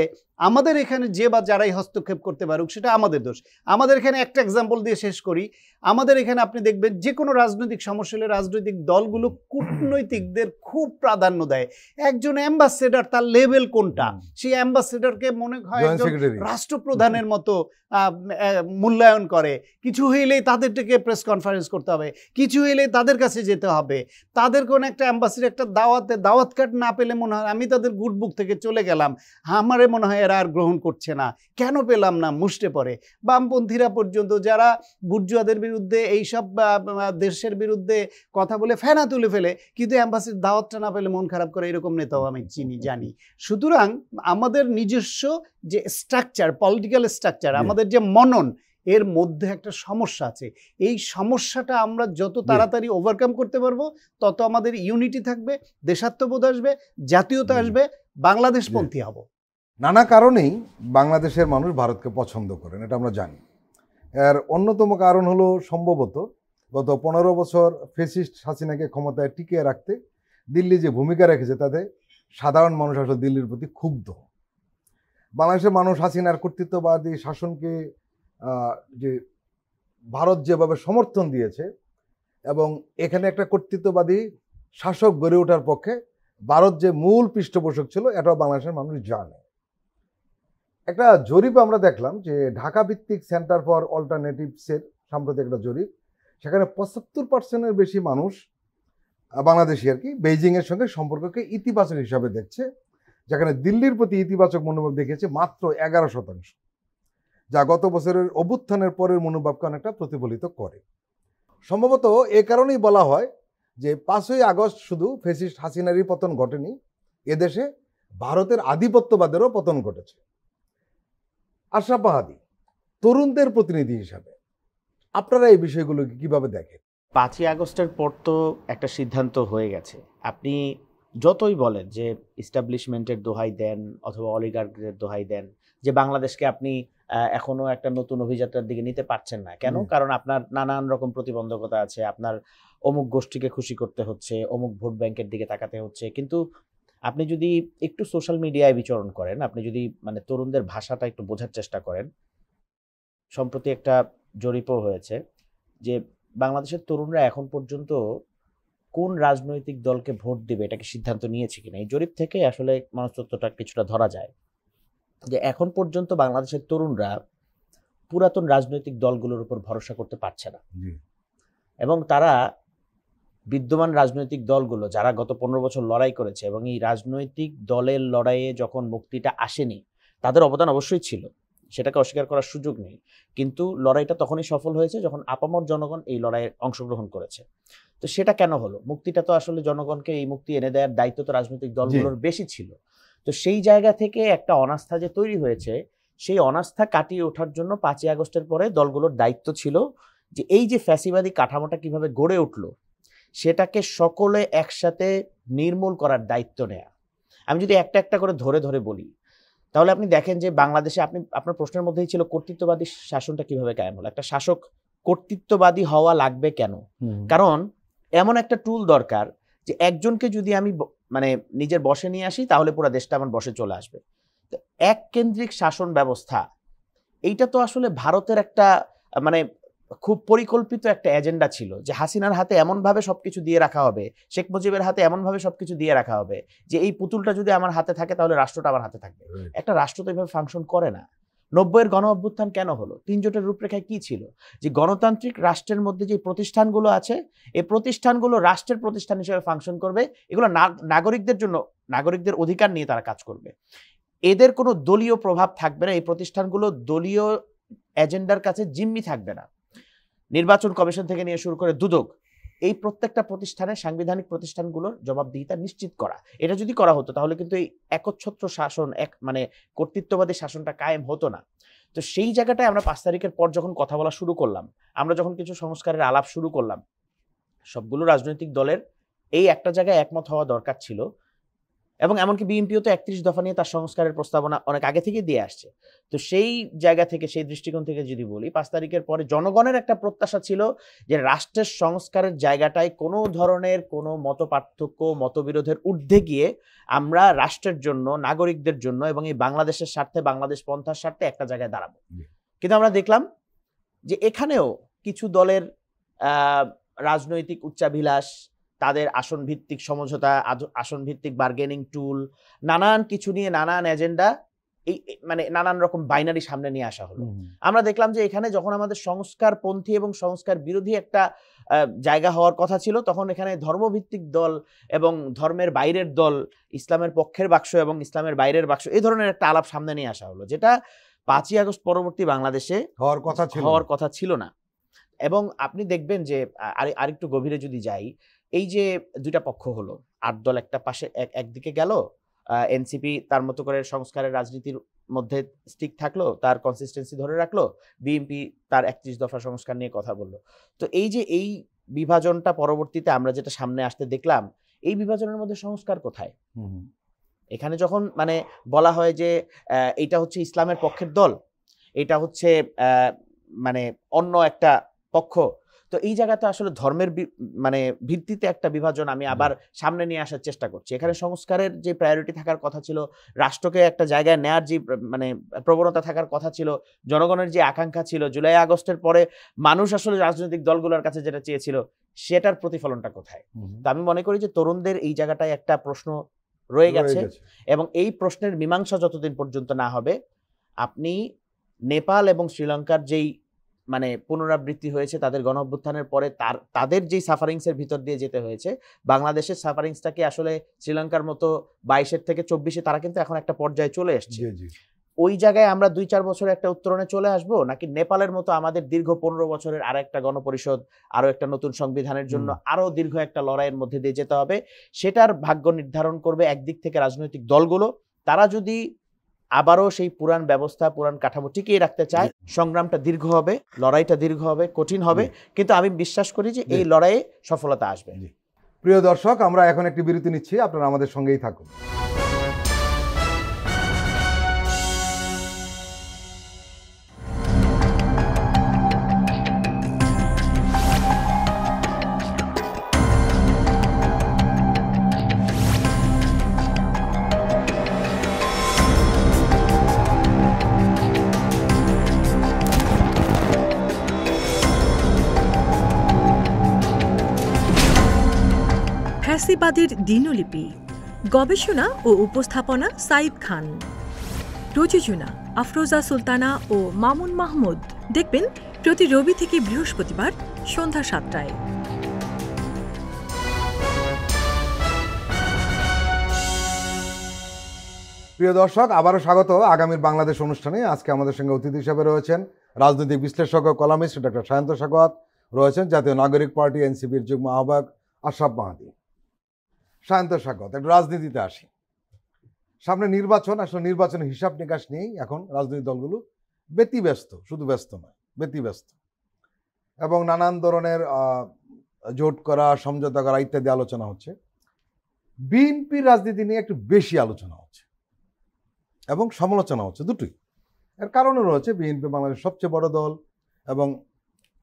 আমাদের এখানে যে বা যারাই হস্তক্ষেপ করতে পারুক সেটা আমাদের দোষ। আমাদের এখানে একটা এক্সাম্পল দিয়ে শেষ করি, আমাদের এখানে আপনি দেখবেন যে কোনো রাজনৈতিক সমস্যা হলে রাজনৈতিক দলগুলো কূটনৈতিকদের খুব প্রাধান্য দেয়। একজন অ্যাম্বাসেডার, তার লেভেল কোনটা, সেই অ্যাম্বাসেডারকে মনে হয় রাষ্ট্রপ্রধানের মতো মূল্যায়ন করে। কিছু হইলেই তাদেরকে প্রেস কনফারেন্স করতে হবে, কিছু হইলেই তাদের কাছে যেতে হবে, তাদের কোনো একটা অ্যাম্বাসির একটা দাওয়াত কার্ড না পেলে মনে হয় আমি তাদের গুড বুক থেকে চলে গেলাম, আমারে মনে হয় এরা আর গ্রহণ করছে না, কেন পেলাম না, মুষ্টে পড়ে। বামপন্থীরা পর্যন্ত যারা বুর্জুয়াদের বিরুদ্ধে, এইসব দেশের বিরুদ্ধে কথা বলে ফেনা তুলে ফেলে, কিন্তু অ্যাম্বাসির দাওয়াতটা না পেলে মন খারাপ করে, এরকম নেতাও আমি চিনি, জানি। সুতরাং আমাদের নিজস্ব যে স্ট্রাকচার, পলিটিক্যাল স্ট্রাকচার, আমাদের যে মনন, এর মধ্যে একটা সমস্যা আছে। এই সমস্যাটা আমরা যত তাড়াতাড়ি ওভারকাম করতে পারবো, তত আমাদের ইউনিটি থাকবে, দেশাত্মবোধ আসবে, জাতীয়তা আসবে, বাংলাদেশপন্থী হব। নানা কারণেই বাংলাদেশের মানুষ ভারতকে পছন্দ করেন, এটা আমরা জানি। এর অন্যতম কারণ হলো সম্ভবত গত 15 বছর ফ্যাসিস্ট হাসিনাকে ক্ষমতায় টিকিয়ে রাখতে দিল্লি যে ভূমিকা রেখেছে, তাতে সাধারণ মানুষ আসলে দিল্লির প্রতি ক্ষুব্ধ। বাংলাদেশের মানুষ হাসিনার কর্তৃত্ববাদী শাসনকে যে ভারত যেভাবে সমর্থন দিয়েছে, এবং এখানে একটা কর্তৃত্ববাদী শাসক গড়ে ওঠার পক্ষে ভারত যে মূল পৃষ্ঠপোষক ছিল, এটাও বাংলাদেশের মানুষ জানে। একটা জরিপ আমরা দেখলাম যে ঢাকা ভিত্তিক সেন্টার ফর অল্টারনেটিভসের সাম্প্রতিক একটা জরিপ, সেখানে 75%-এর বেশি মানুষ, বাংলাদেশি আর কি, বেইজিংয়ের সঙ্গে সম্পর্ককে ইতিবাচক হিসাবে দেখছে, যেখানে দিল্লির প্রতি ইতিবাচক মনোভাব দেখিয়েছে মাত্র 11%, যা গত বছরের অভ্যুত্থানের পরের মনোভাবকে অনেকটা প্রতিফলিত করে। সম্ভবত এ কারণেই বলা হয় যে 5ই আগস্ট শুধু ফ্যাসিস্ট হাসিনারই পতন ঘটেনি, এদেশে ভারতের আধিপত্যবাদেরও পতন ঘটেছে। আশরাফ মাহাদী, তরুণদের প্রতিনিধি হিসাবে আপনারা এই বিষয়গুলোকে কিভাবে দেখেন? 5ই আগস্টের পর তো একটা সিদ্ধান্ত হয়ে গেছে। আপনি যতই বলেন যে ইস্টাবলিশমেন্টের দোহাই দেন অথবা অলিগার্কদের দোহাই দেন যে বাংলাদেশকে আপনি এখনো একটা নতুন অভিযাত্রার দিকে নিতে পারছেন না, কেন? কারণ আপনার নানান রকম প্রতিবন্ধকতা আছে, আপনার অমুক গোষ্ঠীকে খুশি করতে হচ্ছে, অমুক ভোট ব্যাংকের দিকে তাকাতে হচ্ছে। কিন্তু আপনি যদি একটু সোশ্যাল মিডিয়ায় বিচরণ করেন, আপনি যদি মানে তরুণদের ভাষাটা একটু বোঝার চেষ্টা করেন, সম্প্রতি একটা জরিপও হয়েছে যে বাংলাদেশের তরুণরা এখন পর্যন্ত কোন রাজনৈতিক দলকে ভোট দেবে এটাকে সিদ্ধান্ত নিয়েছে কিনা। এই জরিপ থেকে আসলে মনস্তত্ত্বটা কিছুটা ধরা যায় যে এখন পর্যন্ত বাংলাদেশের তরুণরা পুরাতন রাজনৈতিক দলগুলোর উপর ভরসা করতে পারছে না, এবং তারা বিদ্যমান রাজনৈতিক দলগুলো যারা গত 15 বছর লড়াই করেছে, এবং এই রাজনৈতিক দলের লড়াইয়ে যখন মুক্তিটা আসেনি, তাদের অবদান অবশ্যই ছিল, সেটাকে অস্বীকার করার সুযোগ নেই, কিন্তু লড়াইটা তখনই সফল হয়েছে যখন আপামর জনগণ এই লড়াইয়ে অংশগ্রহণ করেছে। তো সেটা কেন হলো? মুক্তিটা তো আসলে জনগণকে এই মুক্তি এনে দেওয়ার দায়িত্ব তো রাজনৈতিক দলগুলোর বেশি ছিল। তো সেই জায়গা থেকে একটা অনাস্থা যে তৈরি হয়েছে, সেই অনাস্থা কাটিয়ে ওঠার জন্য 5ই আগস্টের পরে দলগুলোর দায়িত্ব ছিল যে এই যে ফ্যাসিবাদী কাঠামোটা কিভাবে গড়ে উঠলো সেটাকে সকলে একসাথে নির্মূল করার দায়িত্ব নেয়া। আমি যদি একটা একটা করে ধরে ধরে বলি, তাহলে আপনি দেখেন যে বাংলাদেশে আপনার প্রশ্নের মধ্যেই ছিল কর্তৃত্ববাদী শাসনটা কিভাবে কায়েম হলো। একটা শাসক কর্তৃত্ববাদী হওয়া লাগবে কেন? কারণ এমন একটা টুল দরকার যে একজনকে যদি আমি মানে নিজের বশে নিয়ে আসি তাহলে পুরো দেশটা আমার বশে চলে আসবে। তো এক কেন্দ্রিক শাসন ব্যবস্থা, এইটা তো আসলে ভারতের একটা মানে খুব পরিকল্পিত একটা এজেন্ডা ছিল যে হাসিনার হাতে এমনভাবে সবকিছু দিয়ে রাখা হবে, শেখ মুজিবের হাতে এমনভাবে সবকিছু দিয়ে রাখা হবে যে এই পুতুলটা যদি আমার হাতে থাকে তাহলে রাষ্ট্রটা আমার হাতে থাকবে। একটা রাষ্ট্র তো এইভাবে ফাংশন করে না। 90-এর গণ অভ্যুত্থান কেন হলো? 3 জোটের রূপরেখায় কি ছিল? যে গণতান্ত্রিক রাষ্ট্রের মধ্যে যে প্রতিষ্ঠানগুলো আছে, এই প্রতিষ্ঠানগুলো রাষ্ট্রের প্রতিষ্ঠান হিসেবে ফাংশন করবে, এগুলো নাগরিকদের জন্য, নাগরিকদের অধিকার নিয়ে তারা কাজ করবে। এদের কোনো দলীয় প্রভাব থাকবে না, এই প্রতিষ্ঠানগুলো দলীয় এজেন্ডার কাছে জিম্মি থাকবে না। নির্বাচন কমিশন থেকে নিয়ে শুরু করে দুদক, এই প্রত্যেকটা প্রতিষ্ঠানের সাংবিধানিক প্রতিষ্ঠানগুলোর জবাবদিহিতা নিশ্চিত করা, এটা যদি করা হতো তাহলে কিন্তু এই একচ্ছত্র শাসন, মানে কর্তৃত্ববাদী শাসনটা কায়েম হতো না। তো সেই জায়গাটায় আমরা 5 তারিখের পর যখন কথা বলা শুরু করলাম, আমরা যখন কিছু সংস্কারের আলাপ শুরু করলাম, সবগুলো রাজনৈতিক দলের এই একটা জায়গায় একমত হওয়া দরকার ছিল। এবং এমনকি বিএনপিও তো 31 দফা নিয়ে তার সংস্কারের প্রস্তাবনা অনেক আগে থেকে দিয়ে আসছে। তো সেই জায়গা থেকে, সেই দৃষ্টিকোণ থেকে যদি বলি, 5 তারিখের পরে জনগণের একটা প্রত্যাশা ছিল যে রাষ্ট্রের সংস্কারের জায়গাটায় কোনো ধরনের কোনো মতপার্থক্য, মতবিরোধের ঊর্ধ্বে গিয়ে আমরা রাষ্ট্রের জন্য, নাগরিকদের জন্য এবং এই বাংলাদেশের স্বার্থে, বাংলাদেশ পন্থার স্বার্থে একটা জায়গায় দাঁড়াবো। কিন্তু আমরা দেখলাম যে এখানেও কিছু দলের রাজনৈতিক উচ্চাভিলাষ, তাদের আসন ভিত্তিক সমঝোতা, আসন ভিত্তিক বার্গেনিং টুল, নানান কিছু নিয়ে নানান এজেন্ডা, এই মানে নানান রকম বাইনারি সামনে নিয়ে আসা হলো। আমরা দেখলাম যে এখানে যখন আমাদের সংস্কারপন্থী এবং সংস্কার বিরোধী একটা জায়গা হওয়ার কথা ছিল, তখন এখানে ধর্মভিত্তিক দল এবং ধর্মের বাইরের দল, ইসলামের পক্ষের বাক্স এবং ইসলামের বাইরের বাক্স, এই ধরনের একটা আলাপ সামনে নিয়ে আসা হলো, যেটা 5ই আগস্ট পরবর্তী বাংলাদেশে হওয়ার কথা ছিল না। এবং আপনি দেখবেন যে আরেকটু গভীরে যদি যাই, এই যে দুইটা পক্ষ হলো, 8 দল একটা পাশে একদিকে গেল, এনসিপি তার মতো করে সংস্কারের রাজনীতির মধ্যে স্টিক থাকলো, তার কনসিস্টেন্সি ধরে রাখলো, বিএনপি তার 31 দফা সংস্কার নিয়ে কথা বললো। তো এই যে এই বিভাজনটা পরবর্তীতে আমরা যেটা সামনে আসতে দেখলাম, এই বিভাজনের মধ্যে সংস্কার কোথায়? এখানে যখন মানে বলা হয় যে এইটা হচ্ছে ইসলামের পক্ষের দল, এটা হচ্ছে মানে অন্য একটা পক্ষ, তো এই জায়গাতে আসলে ধর্মের মানে ভিত্তিতে একটা বিভাজন আমি আবার সামনে নিয়ে আসার চেষ্টা করছি। এখানে সংস্কারের যে প্রায়োরিটি থাকার কথা ছিল, রাষ্ট্রকে একটা জায়গায় নেয়ার যে মানে প্রবণতা থাকার কথা ছিল, জনগণের যে আকাঙ্ক্ষা ছিল, জুলাই আগস্টের পরে মানুষ আসলে রাজনৈতিক দলগুলোর কাছে যেটা চেয়েছিল, সেটার প্রতিফলনটা কোথায়? তো আমি মনে করি যে তরুণদের এই জায়গাটায় একটা প্রশ্ন রয়ে গেছে, এবং এই প্রশ্নের মীমাংসা যতদিন পর্যন্ত না হবে, আপনি নেপাল এবং শ্রীলঙ্কার যেই মানে পুনরাবৃত্তি হয়েছে তাদের গণ অভ্যুত্থানের পরে, তাদের যেই সাফারিংসের ভিতর দিয়ে যেতে হয়েছে, বাংলাদেশের সাফারিংসটাকে আসলে শ্রীলঙ্কার মতো 22 থেকে 24 তারা কিন্তু এখন একটা পর্যায়ে চলে এসেছে। ওই জায়গায় আমরা 2-4 বছরে একটা উত্তরণে চলে আসবো, নাকি নেপালের মতো আমাদের দীর্ঘ 15 বছরের আরো একটা গণপরিষদ, আরো একটা নতুন সংবিধানের জন্য আরো দীর্ঘ একটা লড়াইয়ের মধ্যে দিয়ে যেতে হবে? সেটার ভাগ্য নির্ধারণ করবে একদিক থেকে রাজনৈতিক দলগুলো। তারা যদি আবারও সেই পুরান ব্যবস্থা, পুরান কাঠামো টিকিয়ে রাখতে চায়, সংগ্রামটা দীর্ঘ হবে, লড়াইটা দীর্ঘ হবে, কঠিন হবে, কিন্তু আমি বিশ্বাস করি যে এই লড়াইয়ে সফলতা আসবে। প্রিয় দর্শক, আমরা এখন একটি বিরতি নিচ্ছি, আপনারা আমাদের সঙ্গেই থাকুন। ফ্যাসিবাদের দিনলিপি, গবেষণা ও উপস্থাপনা সাইদ খান, প্রযোজনা আফরোজা সুলতানা ও মামুন মাহমুদ। দেখবেন প্রতি রবি থেকে বৃহস্পতিবার সন্ধ্যা 7টায়। প্রিয় দর্শক, আবারও স্বাগত আগামীর বাংলাদেশ অনুষ্ঠানে। আজকে আমাদের সঙ্গে অতিথি হিসেবে রয়েছেন রাজনৈতিক বিশ্লেষক ও কলামিস্ট ডক্টর সায়ন্ত সাখাওয়াত, রয়েছেন জাতীয় নাগরিক পার্টি এনসিপির যুগ্ম আহ্বায়ক আশরাফ মাহাদি। সায়ন্ত সাখাওয়াত, একটু রাজনীতিতে আসি। সামনে নির্বাচন, আসলে নির্বাচনের হিসাব নিকাশ নিয়েই এখন রাজনৈতিক দলগুলো ব্যতিব্যস্ত, শুধু ব্যস্ত নয়, ব্যতিব্যস্ত, এবং নানান ধরনের জোট করা, সমঝোতা করা ইত্যাদি আলোচনা হচ্ছে। বিএনপির রাজনীতি নিয়ে একটু বেশি আলোচনা হচ্ছে এবং সমালোচনা হচ্ছে, দুটোই। এর কারণে রয়েছে বিএনপি বাংলাদেশের সবচেয়ে বড় দল এবং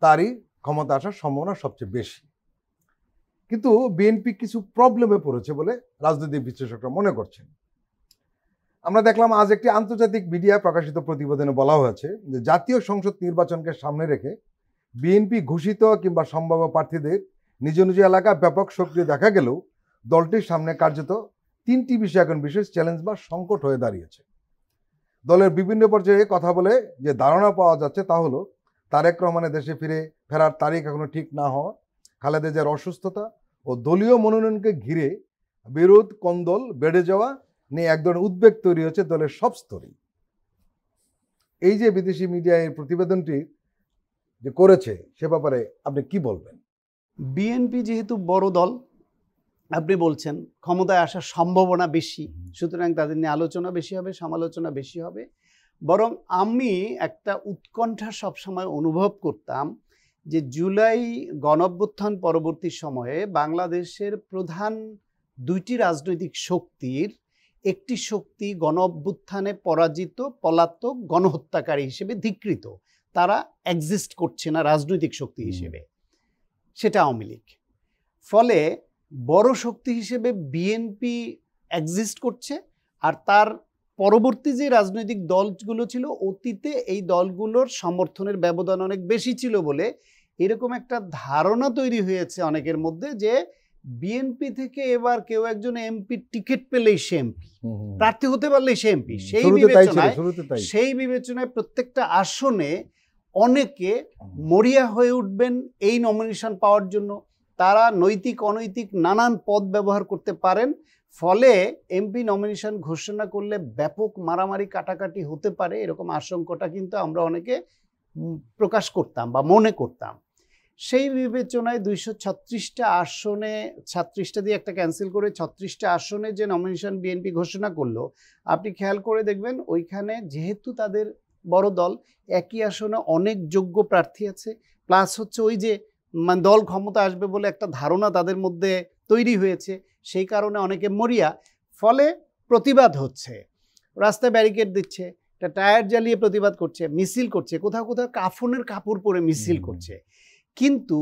তারই ক্ষমতা আসার সম্ভাবনা সবচেয়ে বেশি। কিন্তু বিএনপি কিছু প্রবলেমে পড়েছে বলে রাজনৈতিক বিশ্লেষকরা মনে করছেন। আমরা দেখলাম আজ একটি আন্তর্জাতিক মিডিয়ায় প্রকাশিত প্রতিবেদনে বলা হয়েছে যে জাতীয় সংসদ নির্বাচনকে সামনে রেখে বিএনপি ঘোষিত কিংবা সম্ভাব্য প্রার্থীদের নিজ নিজ এলাকায় ব্যাপক সক্রিয় দেখা গেলেও দলটির সামনে কার্যত তিনটি বিষয় এখন বিশেষ চ্যালেঞ্জ বা সংকট হয়ে দাঁড়িয়েছে। দলের বিভিন্ন পর্যায়ে কথা বলে যে ধারণা পাওয়া যাচ্ছে তা হলো তারেক রহমানের দেশে ফেরার তারিখ এখনো ঠিক না হওয়া, খালেদা জিয়ার অসুস্থতা ও দলীয় মনোনয়নকে ঘিরে বিরোধ কোন্দল বেড়ে যাওয়া নিয়ে এক ধরনের উদ্বেগ তৈরি হচ্ছে দলের সব স্তরেই। এই যে বিদেশি মিডিয়া এই প্রতিবেদনটি যে করেছে সে ব্যাপারে আপনি কি বলবেন? বিএনপি যেহেতু বড় দল, আপনি বলছেন ক্ষমতায় আসার সম্ভাবনা বেশি, সুতরাং তাদের নিয়ে আলোচনা বেশি হবে, সমালোচনা বেশি হবে। বরং আমি একটা উৎকণ্ঠা সবসময় অনুভব করতাম যে জুলাই গণঅভ্যুত্থান পরবর্তী সময়ে বাংলাদেশের প্রধান দুইটি রাজনৈতিক শক্তির একটি শক্তি গণঅভ্যুত্থানে পরাজিত, পলাতক, গণহত্যাকারী হিসেবে ধিকৃত, তারা এক্সিস্ট করছে না রাজনৈতিক শক্তি হিসেবে, সেটা আওয়ামী লীগ। ফলে বড় শক্তি হিসেবে বিএনপি এক্সিস্ট করছে, আর তার পরবর্তী যে রাজনৈতিক দলগুলো ছিল অতীতে এই দলগুলোর সমর্থনের ব্যবধান অনেক বেশি ছিল বলে এরকম একটা ধারণা তৈরি হয়েছে অনেকের মধ্যে যে বিএনপি থেকে এবার কেউ একজন এমপি টিকিট পেলেই সে এমপি, প্রার্থী হতে পারলেই সে এমপি। সেই বিবেচনায় প্রত্যেকটা আসনে অনেকে মরিয়া হয়ে উঠবেন এই নমিনেশন পাওয়ার জন্য। তারা নৈতিক অনৈতিক নানান পদ ব্যবহার করতে পারেন। ফলে এমপি নমিনেশন ঘোষণা করলে ব্যাপক মারামারি কাটাকাটি হতে পারে, এরকম আশঙ্কাটা কিন্তু আমরা অনেকে প্রকাশ করতাম বা মনে করতাম। সেই বিবেচনায় 236টা আসনে, 36টা দিয়ে একটা ক্যান্সেল করে 36টা আসনে যে নমিনেশন বিএনপি ঘোষণা করলো, আপনি খেয়াল করে দেখবেন ওইখানে যেহেতু তাদের বড় দল, একই আসনে অনেক যোগ্য প্রার্থী আছে, প্লাস হচ্ছে ওই যে দল ক্ষমতা আসবে বলে একটা ধারণা তাদের মধ্যে তৈরি হয়েছে, সেই কারণে অনেকে মরিয়া। ফলে প্রতিবাদ হচ্ছে, রাস্তায় ব্যারিকেড দিচ্ছে, একটা টায়ার জ্বালিয়ে প্রতিবাদ করছে, মিছিল করছে, কোথাও কোথাও কাফনের কাপড় পরে মিছিল করছে। কিন্তু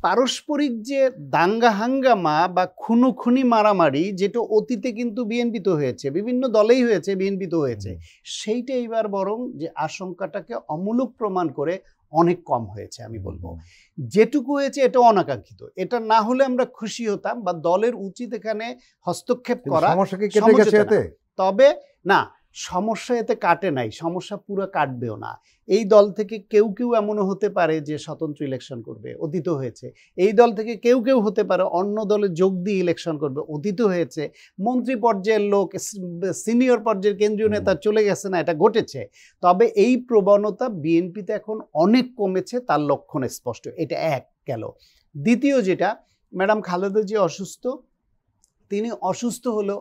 পারস্পরিক যে দাঙ্গা হাঙ্গামা বা খুনোখুনি মারামারি, যেটা অতীতে কিন্তু বিএনপিতে হয়েছে, বিভিন্ন দলেই হয়েছে, বিএনপিতে হয়েছে, সেইটা এইবার বরং যে আশঙ্কাটাকে অমূলক প্রমাণ করে অনেক কম হয়েছে। আমি বলবো যেটুকু হয়েছে এটা অনাকাঙ্ক্ষিত, এটা না হলে আমরা খুশি হতাম বা দলের উচিত এখানে হস্তক্ষেপ করা। তবে না, সমস্যা এতে কাটে নাই, সমস্যা পুরো কাটবেও না। এই দল থেকে কেউ কেউ এমনও হতে পারে যে স্বতন্ত্র ইলেকশন করবে, অতীত হয়েছে। এই দল থেকে কেউ কেউ হতে পারে অন্য দলে যোগ দিয়ে ইলেকশন করবে, অতীত হয়েছে। মন্ত্রী পর্যায়ের লোক, সিনিয়র পর্যায়ের কেন্দ্রীয় নেতা চলে গেছে না, এটা ঘটেছে। তবে এই প্রবণতা বিএনপিতে এখন অনেক কমেছে, তার লক্ষণ স্পষ্ট। এটা এক গেল। দ্বিতীয় যেটা, ম্যাডাম খালেদা জিয়া অসুস্থ, তিনি অসুস্থ হলো,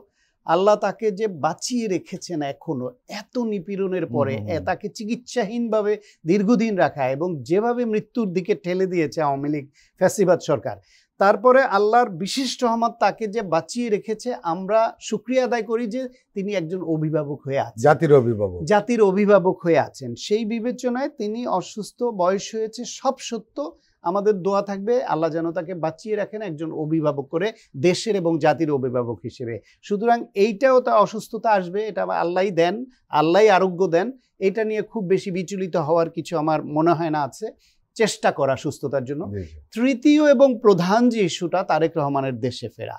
আল্লাহ তাকে যে বাঁচিয়ে রেখেছেন এখনো এত নিপীড়নের পরে, তাকে চিকিৎসাহীনভাবে দীর্ঘদিন রাখা এবং যেভাবে মৃত্যুর দিকে ঠেলে দিয়েছে আওয়ামী লীগ ফ্যাসিবাদ সরকার, তারপরে আল্লাহর বিশেষ রহমত তাকে যে বাঁচিয়ে রেখেছে, আমরা শুকরিয়া আদায় করি যে তিনি একজন অভিভাবক হয়ে আছেন, জাতির অভিভাবক হয়ে আছেন। সেই বিবেচনায় তিনি অসুস্থ, বয়স হয়েছে, সব সত্য। আমাদের দোয়া থাকবে আল্লাহ যেন তাকে বাঁচিয়ে রাখেন একজন অভিভাবক করে, দেশের এবং জাতির অভিভাবক হিসেবে। সুতরাং এইটাও তার অসুস্থতা আসবে, এটা আল্লাহই দেন, আল্লাহই আরোগ্য দেন, এটা নিয়ে খুব বেশি বিচলিত হওয়ার কিছু আমার মনে হয় না আছে। চেষ্টা করা সুস্থতার জন্য। তৃতীয় এবং প্রধান যে ইস্যুটা তারেক রহমানের দেশে ফেরা,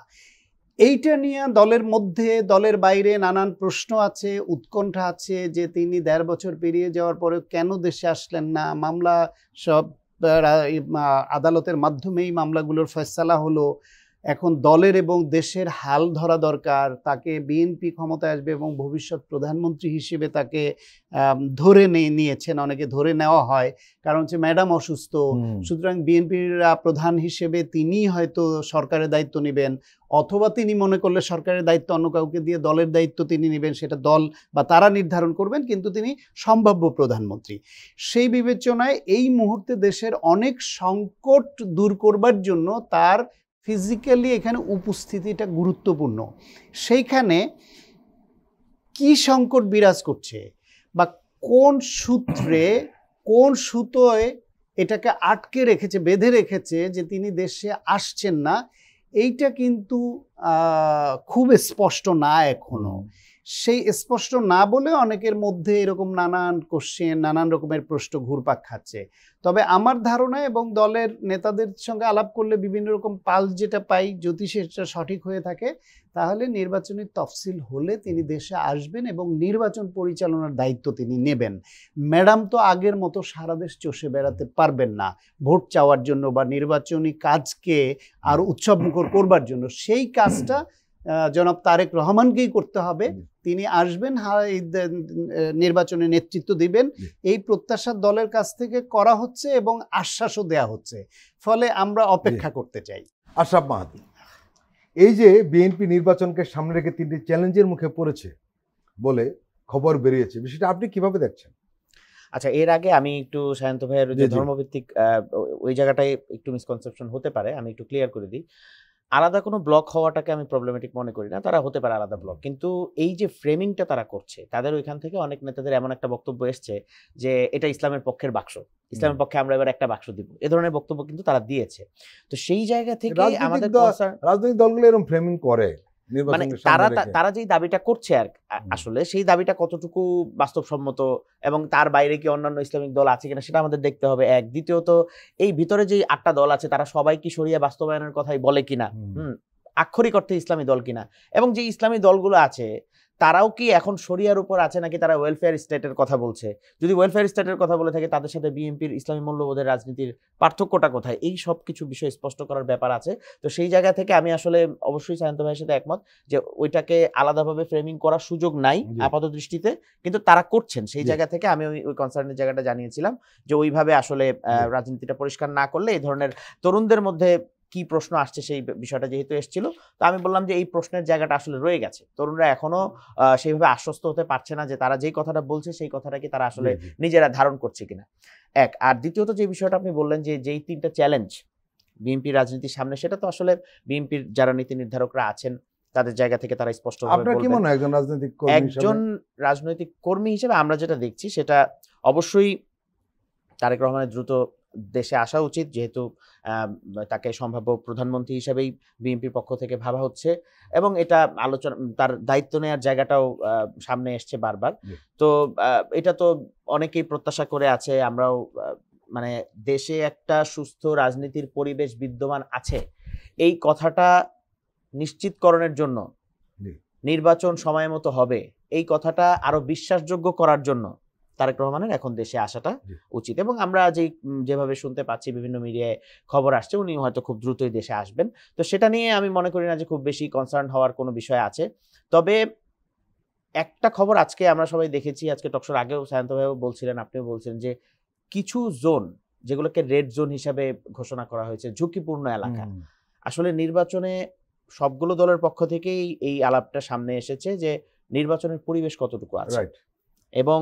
এইটা নিয়ে দলের মধ্যে দলের বাইরে নানান প্রশ্ন আছে, উৎকণ্ঠা আছে যে তিনি 1.5 বছর পেরিয়ে যাওয়ার পরে কেন দেশে আসলেন না। মামলা সব আদালতের মাধ্যমেই মামলাগুলোর ফয়সালা হলো, এখন দলের এবং দেশের হাল ধরা দরকার, তাকে বিএনপি ক্ষমতায় আসবে এবং ভবিষ্যৎ প্রধানমন্ত্রী হিসেবে তাকে ধরে নিয়েছেন, অনেকে ধরে নেওয়া হয়, কারণ হচ্ছে ম্যাডাম অসুস্থ, সুতরাং বিএনপির প্রধান হিসেবে তিনি হয়তো সরকারের দায়িত্ব নেবেন, অথবা তিনি মনে করলে সরকারের দায়িত্ব অন্য কাউকে দিয়ে দলের দায়িত্ব তিনি নেবেন, সেটা দল বা তারা নির্ধারণ করবেন, কিন্তু তিনি সম্ভাব্য প্রধানমন্ত্রী। সেই বিবেচনায় এই মুহূর্তে দেশের অনেক সংকট দূর করবার জন্য তার ফিজিক্যালি এখানে উপস্থিতিটা গুরুত্বপূর্ণ। সেইখানে কি সংকট বিরাজ করছে বা কোন সূত্রে, কোন সুতোয় এটাকে আটকে রেখেছে, বেঁধে রেখেছে যে তিনি দেশে আসছেন না, এইটা কিন্তু খুব স্পষ্ট না এখনো। সেই স্পষ্ট না বলে অনেকের মধ্যে এরকম নানান কোশ্চেন, নানান রকমের প্রশ্ন ঘুরপাক খাচ্ছে। তবে আমার ধারণা এবং দলের নেতাদের সঙ্গে আলাপ করলে বিভিন্ন রকম পালস যেটা পাই, যদি সেটা সঠিক হয়ে থাকে, তাহলে নির্বাচনী তফসিল হলে তিনি দেশে আসবেন এবং নির্বাচন পরিচালনার দায়িত্ব তিনি নেবেন। ম্যাডাম তো আগের মতো সারা দেশ চষে বেড়াতে পারবেন না ভোট চাওয়ার জন্য বা নির্বাচনী কাজকে আরো উৎসবমুখর করবার জন্য। সেই কাজটা জনাব তারেক রহমানকেই করতে হবে। তিনি আসবেন, নির্বাচনে নেতৃত্ব দিবেন, এই প্রত্যাশা দলের কাছ থেকে করা হচ্ছে এবং আশ্বাসও দেয়া হচ্ছে। ফলে আমরা অপেক্ষা করতে চাই। আশরাফ মাহাদি, এই যে বিএনপি নির্বাচনকে সামনে রেখে 3টি চ্যালেঞ্জের মুখে পড়েছে বলে খবর বেরিয়েছে, বিষয়টা আপনি কিভাবে দেখছেন? আচ্ছা, এর আগে আমি একটু সায়ন্ত ভাইয়ের যে ধর্মভিত্তিক ওই জায়গাটায় একটু মিসকনসেপশন হতে পারে, আমি একটু ক্লিয়ার করে দিই। আলাদা কোনো ব্লক হওয়াটাকে আমি প্রবলেমেটিক মনে করি না, তারা হতে পারে আলাদা ব্লক, কিন্তু এই যে ফ্রেমিংটা তারা করছে, তাদের ওইখান থেকে অনেক নেতাদের এমন একটা বক্তব্য এসছে যে এটা ইসলামের পক্ষের বাক্স, ইসলামের পক্ষে আমরা এবার একটা বাক্স দিব, এ ধরনের বক্তব্য কিন্তু তারা দিয়েছে। তো সেই জায়গা থেকে আমাদের রাজনৈতিক দলগুলো এরকম ফ্রেমিং করে, মানে তারা যেই দাবিটা করছে আর আসলে সেই দাবিটা কতটুকু বাস্তবসম্মত এবং তার বাইরে কি অন্যান্য ইসলামিক দল আছে কিনা সেটা আমাদের দেখতে হবে, এক। দ্বিতীয়ত, এই ভিতরে যে 8টা দল আছে তারা সবাই কি শরিয়া বাস্তবায়নের কথাই বলে কিনা, আক্ষরিক অর্থে ইসলামী দল কিনা, এবং যে ইসলামী দলগুলো আছে তারাও কি এখন শরিয়ার উপর আছে নাকি তারা ওয়েলফেয়ার স্টেটের কথা বলছে। যদি ওয়েলফেয়ার স্টেটের কথা বলে থাকে, তাদের সাথে বিএনপির ইসলামী মূল্যবোধের রাজনীতির পার্থক্যটা কোথায়, এই সব কিছু বিষয় স্পষ্ট করার ব্যাপার আছে। তো সেই জায়গা থেকে আমি আসলে অবশ্যই সায়ন্ত ভাইয়ের সাথে একমত যে ওইটাকে আলাদাভাবে ফ্রেমিং করার সুযোগ নাই আপাত দৃষ্টিতে, কিন্তু তারা করছেন। সেই জায়গা থেকে আমি ওই কনসার্নের জায়গাটা জানিয়েছিলাম যে ওইভাবে আসলে রাজনীতিটা পরিষ্কার না করলে এই ধরনের তরুণদের মধ্যে কি প্রশ্ন আসছে সেই বিষয়টা যেহেতু এসেছিল, তো আমি বললাম যে এই প্রশ্নের জায়গাটা আসলে রয়ে গেছে। তরুণরা এখনো সেইভাবে আশ্বস্ত হতে পারছে না যে তারা যেই কথাটা বলছে সেই কথাটা কি তারা আসলে নিজেরা ধারণ করছে কিনা, এক। আর দ্বিতীয়ত যে বিষয়টা আপনি বললেন যে যেই 3টা চ্যালেঞ্জ বিএনপি রাজনীতির সামনে, সেটা তো আসলে বিএনপির যারা নীতি নির্ধারকরা আছেন তাদের জায়গা থেকে তারা স্পষ্টভাবে বলবেন। একজন রাজনৈতিক কর্মী হিসেবে আমরা যেটা দেখছি সেটা অবশ্যই তারেক রহমানের দ্রুত দেশে আসা উচিত, যেহেতু তাকে সম্ভাব্য প্রধানমন্ত্রী হিসেবেই বিএনপির পক্ষ থেকে ভাবা হচ্ছে, এবং এটা আলোচনা, তার দায়িত্ব নেওয়ার জায়গাটাও সামনে এসছে বারবার। তো এটা তো অনেকেই প্রত্যাশা করে আছে, আমরাও, মানে দেশে একটা সুস্থ রাজনীতির পরিবেশ বিদ্যমান আছে এই কথাটা নিশ্চিতকরণের জন্য, নির্বাচন সময় মতো হবে এই কথাটা আরো বিশ্বাসযোগ্য করার জন্য তারেক রহমানের এখন দেশে আসাটা উচিত। এবং আমরা যেভাবে শুনতে পাচ্ছি বিভিন্ন মিডিয়ায় খবর আসছে উনি হয়তো খুব দ্রুতই দেশে আসবেন। তো সেটা নিয়ে আমি মনে করি না যে খুব বেশি কনসার্ন হওয়ার কোনো বিষয় আছে। তবে একটা খবর আজকে আমরা সবাই দেখেছি, আজকে টকশোর আগেও সায়ন্ত ভাইও বলছিলেন, আপনিও বলছিলেন যে কিছু জোন যেগুলোকে রেড জোন হিসাবে ঘোষণা করা হয়েছে, ঝুঁকিপূর্ণ এলাকা। আসলে নির্বাচনে সবগুলো দলের পক্ষ থেকেই এই আলাপটা সামনে এসেছে যে নির্বাচনের পরিবেশ কতটুকু আছে, এবং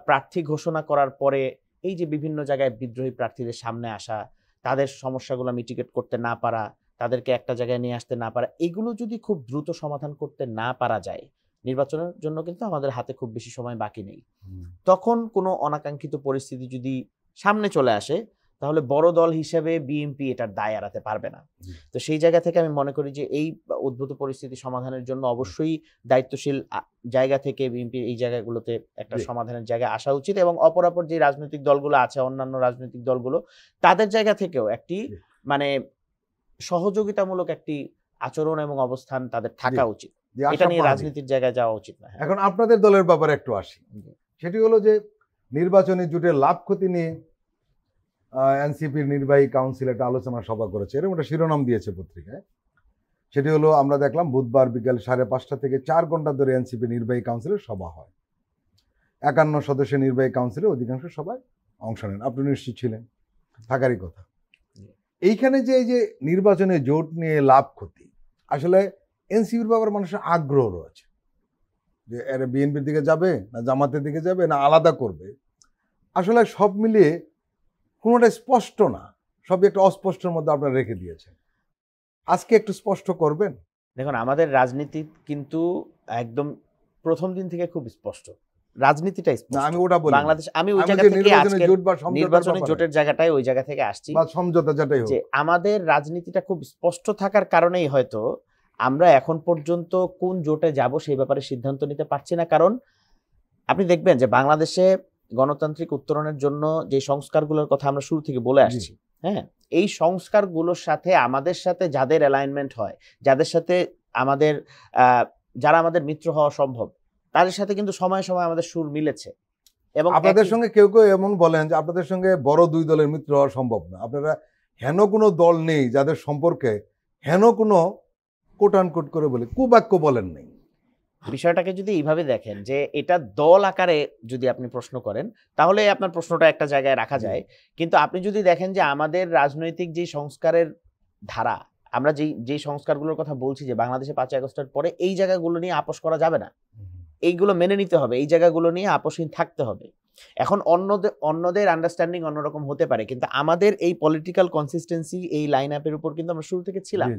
প্রার্থী ঘোষণা করার পরে এই যে বিভিন্ন জায়গায় বিদ্রোহী প্রার্থীদের সামনে আসা, তাদের সমস্যাগুলো মিটিগেট করতে না পারা, তাদেরকে একটা জায়গায় নিয়ে আসতে না পারা, এগুলো যদি খুব দ্রুত সমাধান করতে না পারা যায়, নির্বাচনের জন্য কিন্তু আমাদের হাতে খুব বেশি সময় বাকি নেই। তখন কোনো অনাকাঙ্ক্ষিত পরিস্থিতি যদি সামনে চলে আসে তাহলে বড় দল হিসেবে বিএনপি এটার দায় এড়াতে পারবে না। তো সেই জায়গা থেকে আমি মনে করি যে এই উদ্ভূত পরিস্থিতি সমাধানের জন্য অবশ্যই দায়িত্বশীল জায়গা থেকে বিএনপির এই জায়গাগুলোতে একটা সমাধানের জায়গায় আসা উচিত, এবং অপরাপর যে রাজনৈতিক দলগুলো আছে, অন্যান্য রাজনৈতিক দলগুলো, তাদের জায়গা থেকেও একটি মানে সহযোগিতামূলক একটি আচরণ এবং অবস্থান তাদের থাকা উচিত। এটা নিয়ে রাজনীতির জায়গায় যাওয়া উচিত না। এখন আপনাদের দলের ব্যাপারে একটু আসি, সেটি হলো যে নির্বাচনী জোটের লাভ ক্ষতি নিয়ে এনসিপির নির্বাহী কাউন্সিল একটা আলোচনা সভা করেছে, এরকম একটা শিরোনাম দিয়েছে পত্রিকায়। সেটি হলো আমরা দেখলাম বুধবার বিকাল 5:30 থেকে 4 ঘন্টা ধরে এনসিপি নির্বাহী কাউন্সিলের সভা হয়। 51 সদস্যের নির্বাহী কাউন্সিলে অধিকাংশ সবাই অংশ নেন, আপনি নিশ্চিত ছিলেন, থাকারই কথা। এইখানে যে এই যে নির্বাচনে জোট নিয়ে লাভ ক্ষতি, আসলে এনসিপির ব্যাপারে মানুষের আগ্রহ রয়েছে যে এরা বিএনপির দিকে যাবে না জামাতের দিকে যাবে না আলাদা করবে। আসলে সব মিলিয়ে কোনোটা স্পষ্ট না, সবই একটা অস্পষ্টের মধ্যে আপনারা রেখে দিয়েছেন। আজকে একটু স্পষ্ট করবেন। দেখুন, আমাদের রাজনীতি কিন্তু একদম প্রথম দিন থেকে খুব স্পষ্ট, রাজনীতিটা না স্পষ্ট। আমি ওটা বলি বাংলাদেশ, আমি ওই আমি জায়গা যে থেকে নির্বাচনে আজকে জোট বা সমঝোতার নির্বাচনী ব্যাপারে, জোটের জায়গাটায় ওই জায়গা থেকে আসছি বা সমঝোতা যেটাই হোক, যে আমাদের রাজনীতিটা খুব স্পষ্ট থাকার কারণেই হয়তো আমরা এখন পর্যন্ত কোন জোটে যাব সেই ব্যাপারে সিদ্ধান্ত নিতে পারছি না। কারণ আপনি দেখবেন যে বাংলাদেশে গণতান্ত্রিক উত্তরণের জন্য যে সংস্কারগুলোর কথা আমরা শুরু থেকে বলে আসছি, হ্যাঁ, এই সংস্কারগুলোর সাথে আমাদের সাথে যাদের অ্যালাইনমেন্ট হয়, যাদের সাথে আমাদের যারা আমাদের মিত্র হওয়া সম্ভব, তাদের সাথে কিন্তু সময় সময় আমাদের সুর মিলেছে। এবং আপনাদের সঙ্গে কেউ কেউ এমন বলেন যে আপনাদের সঙ্গে বড় দুই দলের মিত্র হওয়া সম্ভব না, আপনারা হেন কোনো দল নেই যাদের সম্পর্কে হেন কোনো কোট আনকোট করে বলে কুবাক্য বলেন নেই। বিষয়টাকে যদি এইভাবে দেখেন যে এটা দল আকারে যদি আপনি প্রশ্ন করেন তাহলে আপনার প্রশ্নটা একটা জায়গায় রাখা যায়, কিন্তু আপনি যদি দেখেন যে আমাদের রাজনৈতিক যে সংস্কারের ধারা, আমরা যেই সংস্কারগুলোর কথা বলছি যে বাংলাদেশে 5 আগস্টের পরে এই জায়গাগুলো নিয়ে আপোষ করা যাবে না, এইগুলো মেনে নিতে হবে, এই জায়গাগুলো নিয়ে আপোষহীন থাকতে হবে। এখন অন্যদের আন্ডারস্ট্যান্ডিং অন্যরকম হতে পারে, কিন্তু আমাদের এই পলিটিক্যাল কনসিস্টেন্সি, এই লাইন আপের উপর কিন্তু আমরা শুরু থেকে ছিলাম।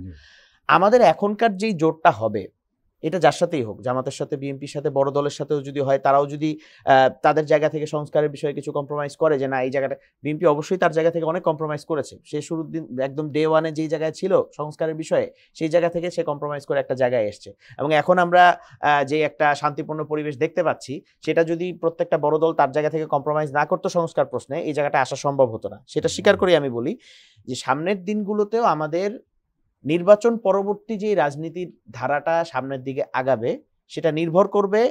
আমাদের এখনকার যেই জোটটা হবে, এটা যার সাথেই হোক, জামাতের সাথে, বিএনপির সাথে, বড় দলের সাথেও যদি হয়, তারাও যদি তাদের জায়গা থেকে সংস্কারের বিষয়ে কিছু কম্প্রোমাইজ করে, যে না এই জায়গাটা, বিএনপি অবশ্যই তার জায়গা থেকে অনেক কম্প্রোমাইজ করেছে, সে শুরুর দিন একদম ডে ওয়ানে যেই জায়গায় ছিল সংস্কারের বিষয়ে, সেই জায়গা থেকে সে কম্প্রোমাইজ করে একটা জায়গায় এসছে। এবং এখন আমরা যে একটা শান্তিপূর্ণ পরিবেশ দেখতে পাচ্ছি, সেটা যদি প্রত্যেকটা বড় দল তার জায়গা থেকে কম্প্রোমাইজ না করতো সংস্কার প্রশ্নে, এই জায়গাটা আসা সম্ভব হতো না। সেটা স্বীকার করি আমি বলি যে সামনের দিনগুলোতেও আমাদের নির্বাচন পরবর্তী যে রাজনীতির ধারাটা সামনের দিকে আগাবে, সেটা নির্ভর করবে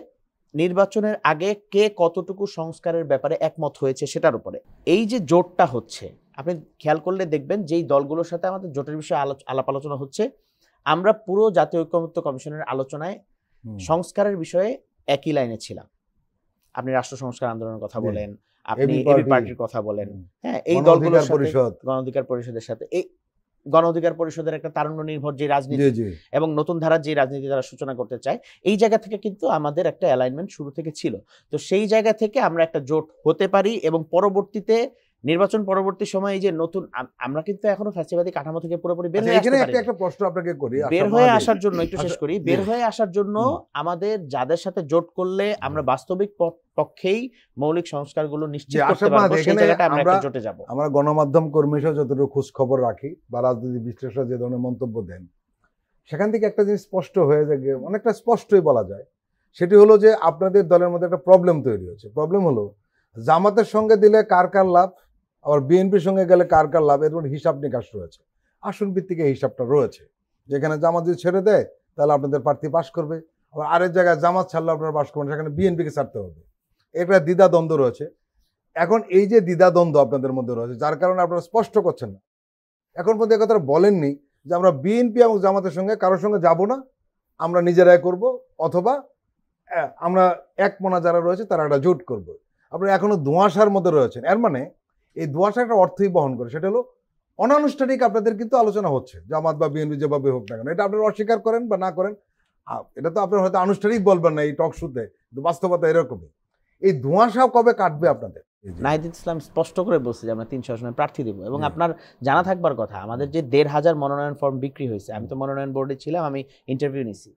নির্বাচনের আগে কে কতটুকু সংস্কারের ব্যাপারে একমত হয়েছে সেটার উপরে। এই যে জোটটা হচ্ছে, আপনি খেয়াল করলে দেখবেন যেই দলগুলোর সাথে আমাদের জোটের বিষয়ে আলাপ আলোচনা হচ্ছে, আমরা পুরো জাতীয় ঐক্যমত্য কমিশনের আলোচনায় সংস্কারের বিষয়ে একই লাইনে ছিলাম। আপনি রাষ্ট্র সংস্কার আন্দোলনের কথা বলেন, আপনি এবি পার্টির কথা বলেন, হ্যাঁ, এই দলগুলোর সাথে, গণ অধিকার পরিষদের সাথে, এই গণ অধিকার পরিষদের একটা তারুণ্য নির্ভর যে রাজনীতি এবং নতুন ধারার যে রাজনীতি তারা সূচনা করতে চায়, এই জায়গা থেকে কিন্তু আমাদের একটা অ্যালাইনমেন্ট শুরু থেকে ছিল। তো সেই জায়গা থেকে আমরা একটা জোট হতে পারি এবং পরবর্তীতে নির্বাচন পরবর্তী সময়ে এই যে নতুন, আমরা কিন্তু এখনো ফ্যাসিবাদী কাঠামো থেকে পুরোপুরি বের হয়ে আসতে পারি। একটা প্রশ্ন আপনাকে করি, বের হয়ে আসার জন্য একটু শেষ করি, বের হয়ে আসার জন্য আমাদের যাদের সাথে জোট করলে আমরা বাস্তবিক পক্ষেই মৌলিক সংস্কারগুলো নিশ্চিত করতে পারবো, সেই জায়গাটা আমরা একটা জোটে যাব। আমরা গণমাধ্যম কর্মী হিসেবে যতটুকু খোঁজ খবর রাখি বা রাজনীতি বিশ্লেষক যে ধরনের মন্তব্য দেন, সেখান থেকে একটা জিনিস স্পষ্ট হয়ে যায়, অনেকটা স্পষ্টই বলা যায়, সেটি হলো যে আপনাদের দলের মধ্যে একটা প্রবলেম তৈরি হয়েছে। প্রবলেম হলো জামাতের সঙ্গে দিলে কার কার লাভ, আবার বিএনপির সঙ্গে গেলে কার কার লাভ, এর হিসাব নিকাশ রয়েছে, আসন ভিত্তিক হিসাবটা রয়েছে। যেখানে জামাত যদি ছেড়ে দেয় তাহলে আপনাদের প্রার্থী পাশ করবে, আবার আরেক জায়গায় জামাত ছাড়লে আপনারা পাশ করবেন, সেখানে বিএনপিকে ছাড়তে হবে। একটা দ্বিধাদ্বন্দ্ব রয়েছে। এখন এই যে দ্বিধাদ্বন্দ্ব আপনাদের মধ্যে রয়েছে, যার কারণে আপনারা স্পষ্ট করছেন না, এখন পর্যন্ত কথা বলেননি যে আমরা বিএনপি এবং জামাতের সঙ্গে কারোর সঙ্গে যাব না, আমরা নিজেরাই করব, অথবা আমরা একমনা যারা রয়েছে তারা একটা জোট করব। আপনারা এখনো ধোঁয়াশার মধ্যে রয়েছেন। এর মানে এই ধোঁয়াশা একটা অর্থই বহন করে, সেটা হলো অনানুষ্ঠানিক আপনাদের কিন্তু আলোচনা হচ্ছে, জামাত বা বিএনপি যেভাবে হোক না কেন। এটা আপনারা অস্বীকার করেন বা না করেন, এটা তো আপনারা হয়তো আনুষ্ঠানিক বলবেন না এই টক শোতে, কিন্তু বাস্তবতা এরকমই। এই ধোঁয়াশা কবে কাটবে আপনাদের? নাহিদ ইসলাম স্পষ্ট করে বলছে যে আমরা 300 আসনে প্রার্থী দেব। এবং আপনার জানা থাকবার কথা, আমাদের যে 1,500 মনোনয়ন ফর্ম বিক্রি হয়েছে, আমি তো মনোনয়ন বোর্ডে ছিলাম, আমি ইন্টারভিউ নিছি,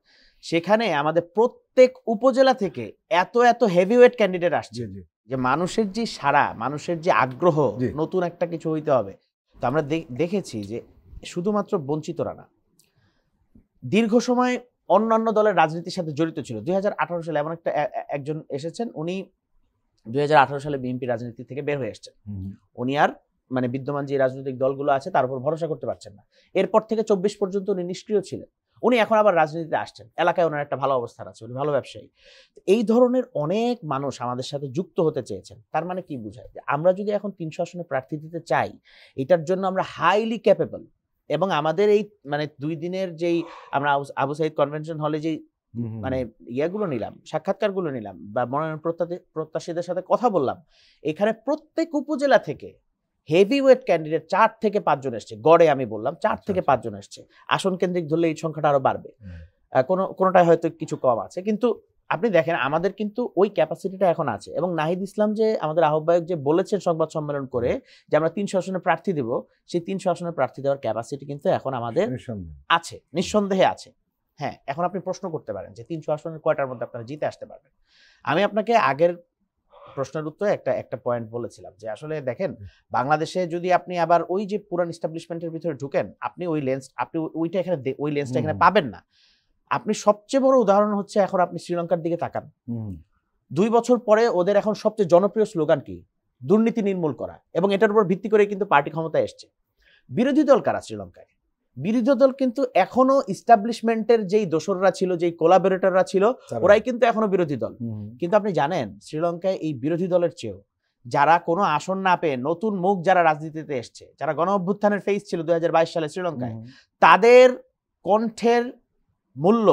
সেখানে আমাদের প্রত্যেক উপজেলা থেকে এত এত হেভিওয়েট ক্যান্ডিডেট আসছে, যে মানুষের যে সারা, মানুষের যে আগ্রহ নতুন একটা কিছু হইতে হবে। তো আমরা দেখেছি যে শুধুমাত্র বঞ্চিতরা না, দীর্ঘ সময় অন্যান্য দলের রাজনীতির সাথে জড়িত ছিল। 2018 সালে এমন একজন এসেছেন, উনি 2018 সালে বিএনপি রাজনীতি থেকে বের হয়ে এসেছেন। উনি আর মানে বিদ্যমান যে রাজনৈতিক দলগুলো আছে তার উপর ভরসা করতে পারছেন না। এরপর থেকে 24 পর্যন্ত উনি নিষ্ক্রিয় ছিলেন। উনি এখন আবার রাজনীতিতে আসছেন, এলাকায় ওনার একটা ভালো অবস্থান আছে, উনি ভালো ব্যবসায়ী। এই ধরনের অনেক মানুষ আমাদের সাথে যুক্ত হতে চেয়েছেন। তার মানে কি বোঝায়? যে আমরা যদি এখন 300 আসনে প্রার্থী দিতে চাই, এটার জন্য আমরা হাইলি ক্যাপেবল এবং আমাদের এই মানে 2 দিনের যেই আমরা আবু সাইদ কনভেনশন হলে যেই মানে ইয়াগুলো নিলাম, সাক্ষাৎকারগুলো নিলাম বা মনোনয়ন প্রত্যাশীদের সাথে কথা বললাম, এখানে প্রত্যেক উপজেলা থেকে হেভি ওয়েট ক্যান্ডিডেট 4 থেকে 5 জন এসছে, গড়ে আমি বললাম 4 থেকে 5 জন এসছে। আসন কেন্দ্রিক ধরলে এই সংখ্যাটা আরো বাড়বে, কোনোটায় হয়তো কিছু কম আছে, কিন্তু আপনি দেখেন আমাদের কিন্তু ওই ক্যাপাসিটিটা এখন আছে। এবং নাহিদ ইসলাম যে আমাদের আহ্বায়ক যে বলেছেন সংবাদ সম্মেলন করে যে আমরা 300 আসনে প্রার্থী দেব, সেই 300 আসনে প্রার্থী দেওয়ার ক্যাপাসিটি কিন্তু এখন আমাদের আছে, নিঃসন্দেহে আছে। হ্যাঁ, এখন আপনি প্রশ্ন করতে পারেন যে 300 আসনের কয়টার মধ্যে আপনারা জিতে আসতে পারবেন। আমি আপনাকে আগের প্রশ্নের উত্তরে একটা পয়েন্ট বলেছিলাম যে আসলে দেখেন বাংলাদেশে যদি আপনি আবার ওই যে পুরান এস্টাবলিশমেন্টের ভিতরে ঢুকেন, আপনি ওই লেন্স আপনি ওইটা এখানে ওই লেন্সটা এখানে পাবেন না। আপনি সবচেয়ে বড় উদাহরণ হচ্ছে এখন আপনি শ্রীলঙ্কার দিকে তাকান, 2 বছর পরে ওদের এখন সবচেয়ে জনপ্রিয় স্লোগান কি? দুর্নীতি নির্মূল করা। এবং এটার উপর ভিত্তি করে কিন্তু পার্টি ক্ষমতায় এসছে। বিরোধী দল কারা শ্রীলঙ্কায়? বিরোধী দল কিন্তু এখনো ইস্টাবলিশমেন্টের যেই দোসররা ছিল, যেই কোলাবোরেটররা ছিল, ওরাই কিন্তু এখনো বিরোধী দল। কিন্তু আপনি জানেন শ্রীলঙ্কায় এই বিরোধী দলের চেয়েও যারা কোনো আসন না পেয়ে নতুন মুখ যারা রাজনীতিতে এসছে, যারা গণ অভ্যুত্থানের ফেস ছিল 2022 সালে শ্রীলঙ্কায়, তাদের কণ্ঠের মূল্য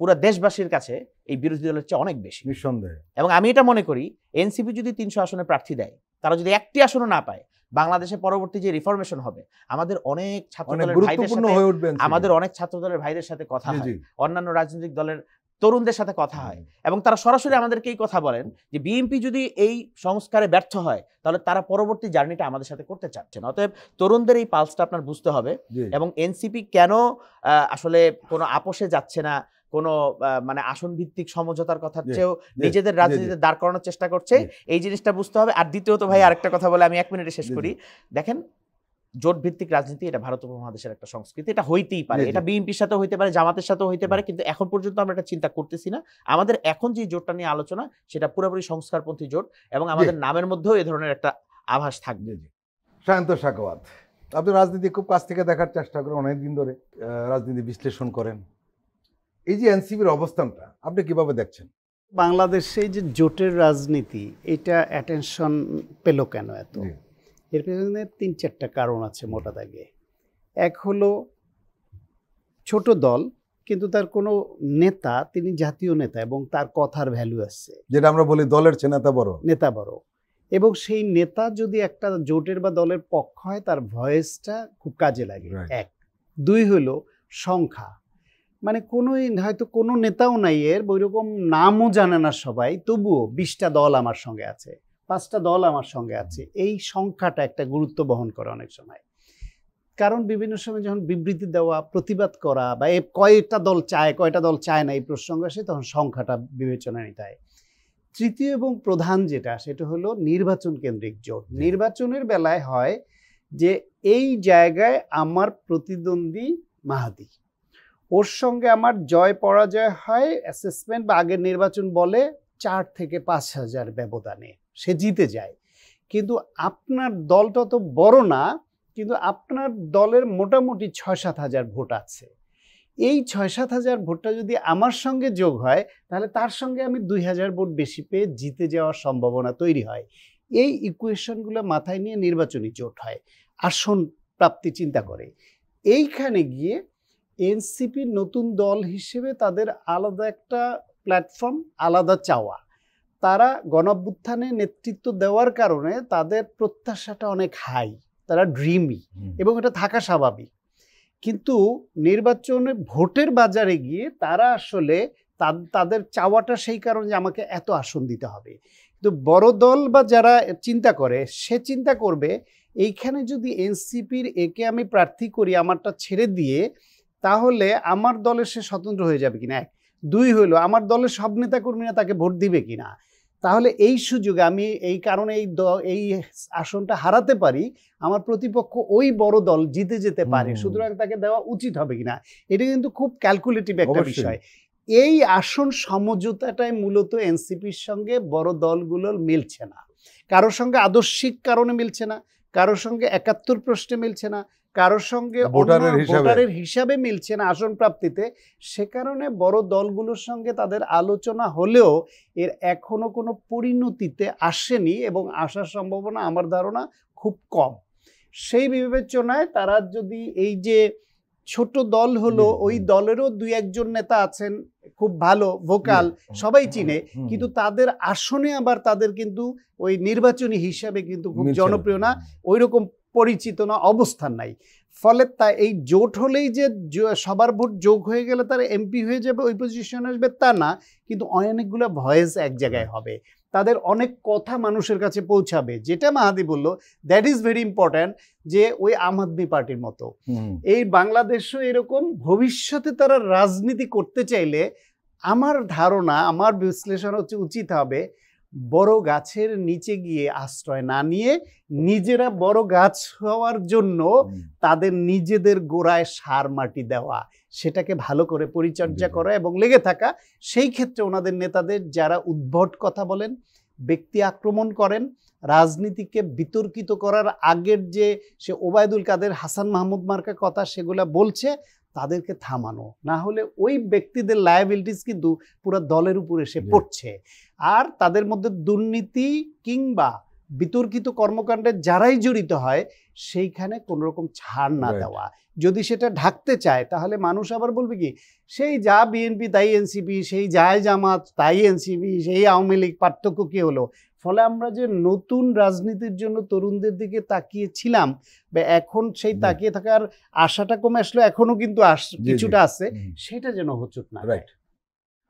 পুরো দেশবাসীর কাছে এই বিরোধী দলের চেয়ে অনেক বেশি, নিঃসন্দেহে। এবং আমি এটা মনে করি এনসিপি যদি 300 আসনে প্রার্থী দেয়, তারা যদি একটি আসনও না পায়, বাংলাদেশে পরবর্তী যে রিফরমেশন হবে, আমাদের অনেক ছাত্রদলের ভাইদের সাথে ভাইদের সাথে কথা হয়, অন্যান্য রাজনৈতিক দলের তরুণদের সাথে কথা হয়, এবং তারা সরাসরি আমাদেরকে এই কথা বলেন যে বিএনপি যদি এই সংস্কারে ব্যর্থ হয় তাহলে তারা পরবর্তী জার্নিটা আমাদের সাথে করতে চাচ্ছেন। অতএব তরুণদের এই পালসটা আপনার বুঝতে হবে। এবং এনসিপি কেন আসলে কোনো আপোষে যাচ্ছে না, কোনো মানে আসন ভিত্তিক সমঝোতার কথা চেয়েও নিজেদের রাজনীতিতে দাঁড় করানোর চেষ্টা করছে, এই জিনিসটা বুঝতে হবে। আর দ্বিতীয়ত ভাই আরেকটা কথা বলে আমি 1 মিনিটে শেষ করি। দেখেন জোট ভিত্তিক রাজনীতি এটা ভারত উপমহাদেশের একটা সংস্কৃতি, এটা হইতেই পারে, এটা বিএনপির সাথে হইতে পারে, জামাতের সাথেও হইতে পারে, কিন্তু এখন পর্যন্ত আমরা এটা চিন্তা করতেছি না। আমাদের এখন যে জোটটা নিয়ে আলোচনা সেটা পুরোপুরি সংস্কারপন্থী জোট, এবং আমাদের নামের মধ্যেও এই ধরনের একটা আভাস থাকবে। সায়ন্ত সাখাওয়াত, আপনি রাজনীতি খুব কাছ থেকে দেখার চেষ্টা করেন, অনেকদিন ধরে রাজনীতি বিশ্লেষণ করেন, এই যে এনসিপির অবস্থানটা আপনি কিভাবে দেখছেন? বাংলাদেশে যে জোটের রাজনীতি এটা অ্যাটেনশন পেল কেন এত? এর পেছনে 3-4টা কারণ আছে মোটা দাগে। এক হলো ছোট দল, কিন্তু তার কোনো নেতা, তিনি জাতীয় নেতা এবং তার কথার ভ্যালু আছে, যেটা আমরা বলি দলের চেয়ে নেতা বড়, এবং সেই নেতা যদি একটা জোটের বা দলের পক্ষ হয় তার ভয়েসটা খুব কাজে লাগে। 1, 2 হলো সংখ্যা, মানে হয়তো কোনো নেতাও নাই এর, ওইরকম নামও জানে না সবাই, তবুও 20টা দল আমার সঙ্গে আছে, 5টা দল আমার সঙ্গে আছে। এই সংখ্যাটা একটা গুরুত্ব বহন করে অনেক সময়, কারণ বিভিন্ন সময় যখন বিবৃতি দেওয়া, প্রতিবাদ করা, বা কয়টা দল চায় না এই প্রসঙ্গ আসে, তখন সংখ্যাটা বিবেচনা নিতে হয়। তৃতীয় এবং প্রধান যেটা, সেটা হলো নির্বাচন কেন্দ্রিক জোট। নির্বাচনের বেলায় হয় যে এই জায়গায় আমার প্রতিদ্বন্দ্বী মাহাদি, ওর সঙ্গে আমার জয় পরাজয় হয় অ্যাসেসমেন্ট বা আগের নির্বাচন বলে 4 থেকে 5 হাজার ব্যবধানে সে জিতে যায়। কিন্তু আপনার দলটা তো বড় না, কিন্তু আপনার দলের মোটামুটি 6-7 হাজার ভোট আছে। এই 6-7 হাজার ভোটটা যদি আমার সঙ্গে যোগ হয়, তাহলে তার সঙ্গে আমি 2000 ভোট বেশি পেয়ে জিতে যাওয়ার সম্ভাবনা তৈরি হয়। এই ইকুয়েশনগুলো মাথায় নিয়ে নির্বাচনী জোট হয়, আসন প্রাপ্তি চিন্তা করে। এইখানে গিয়ে এনসিপি নতুন দল হিসেবে তাদের আলাদা একটা প্ল্যাটফর্ম, আলাদা চাওয়া, তারা গণঅভ্যুত্থানে নেতৃত্ব দেওয়ার কারণে তাদের প্রত্যাশাটা অনেক হাই, তারা ড্রিমি, এবং এটা থাকা স্বাভাবিক। কিন্তু নির্বাচনে ভোটের বাজারে গিয়ে তারা আসলে তাদের চাওয়াটা সেই কারণে যে আমাকে এত আসন দিতে হবে। কিন্তু বড় দল বা যারা চিন্তা করে, সে চিন্তা করবে এইখানে যদি এনসিপির একে আমি প্রার্থী করি আমারটা ছেড়ে দিয়ে, তাহলে আমার দলের সে স্বতন্ত্র হয়ে যাবে কিনা। 2 হলো আমার দলের সব নেতাকর্মীরা তাকে ভোট দিবে কিনা। তাহলে এই সুযোগে আমি এই কারণে এই আসনটা হারাতে পারি, আমার প্রতিপক্ষ ওই বড় দল জিতে যেতে পারে, সুতরাং তাকে দেওয়া উচিত হবে কিনা। এটা কিন্তু খুব ক্যালকুলেটিভ একটা বিষয়। এই আসন সমঝোতাটাই মূলত এনসিপির সঙ্গে বড় দলগুলোর মিলছে না। কারোর সঙ্গে আদর্শিক কারণে মিলছে না, কারোর সঙ্গে 71 প্রশ্নে মিলছে না, কারোর সঙ্গে ভোটারের হিসাবে মিলছে না আসন প্রাপ্তিতে। সে কারণে বড় দলগুলোর সঙ্গে তাদের আলোচনা হলেও এর এখনো কোনো পরিণতিতে আসেনি, এবং আসার সম্ভাবনা আমার ধারণা খুব কম। সেই বিবেচনায় তারা যদি এই যে ছোট দল হলো, ওই দলেরও 2-1 নেতা আছেন খুব ভালো ভোকাল, সবাই চিনে, কিন্তু তাদের আসনে আবার তাদের কিন্তু ওই নির্বাচনী হিসাবে কিন্তু খুব জনপ্রিয় না, ওই রকম পরিচিত না, অবস্থান নাই। ফলে তা এই জোট হলেই যে সবার ভোট যোগ হয়ে গেলে তার এমপি হয়ে যাবে, ওই পজিশনে আসবে তা না, কিন্তু অনেকগুলো ভয়েস এক জায়গায় হবে, তাদের অনেক কথা মানুষের কাছে পৌঁছাবে। যেটা মাহাদি বলল, দ্যাট ইজ ভেরি ইম্পর্ট্যান্ট, যে ওই আম আদমি পার্টির মতো এই বাংলাদেশও এরকম ভবিষ্যতে তারা রাজনীতি করতে চাইলে আমার ধারণা, আমার বিশ্লেষণ হচ্ছে উচিত হবে বড় গাছের নিচে গিয়ে আশ্রয় না নিয়ে নিজেরা বড় গাছ হওয়ার জন্য তাদের নিজেদের গোড়ায় সার মাটি দেওয়া, সেটাকে ভালো করে পরিচর্যা করা এবং লেগে থাকা। সেই ক্ষেত্রে ওনাদের নেতাদের যারা উদ্ভট কথা বলেন, ব্যক্তি আক্রমণ করেন, রাজনীতিকে বিতর্কিত করার আগের যে সে ওবায়দুল কাদের, হাসান মাহমুদ মার্কা কথা সেগুলা বলছে, তাদেরকে থামানো, না হলে ওই ব্যক্তিদের লায়াবিলিটিস কিন্তু পুরো দলের উপরে এসে পড়ছে। আর তাদের মধ্যে দুর্নীতি কিংবা বিতর্কিত কর্মকাণ্ডে যারাই জড়িত হয় সেইখানে কোনো রকম ছাড় না দেওয়া। যদি সেটা ঢাকতে চায় তাহলে মানুষ আবার বলবে কি, সেই যা বিএনপি তাই এনসিপি, সেই যায় জামাত তাই এনসিপি, সেই আওয়ামী লীগ, পার্থক্য কি হলো? ফলে আমরা যে নতুন রাজনীতির জন্য তরুণদের দিকে তাকিয়েছিলাম, বা এখন সেই তাকিয়ে থাকার আশাটা কমে আসলো, এখনো কিন্তু কিছুটা আছে, সেটা যেন হোঁচট না। রাইট।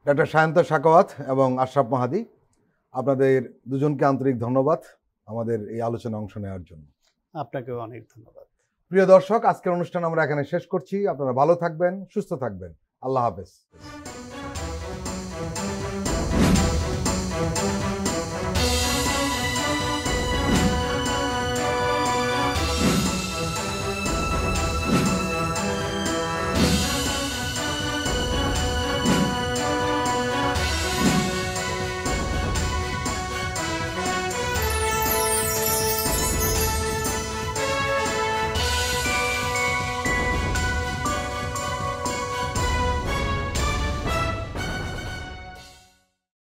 ডক্টর সায়ন্ত সাখাওয়াত এবং আশরাফ মাহাদি, আপনাদের দুজনকে আন্তরিক ধন্যবাদ আমাদের এই আলোচনায় অংশ নেওয়ার জন্য। আপনাকেও অনেক ধন্যবাদ। প্রিয় দর্শক, আজকের অনুষ্ঠান আমরা এখানে শেষ করছি। আপনারা ভালো থাকবেন, সুস্থ থাকবেন। আল্লাহ হাফেজ।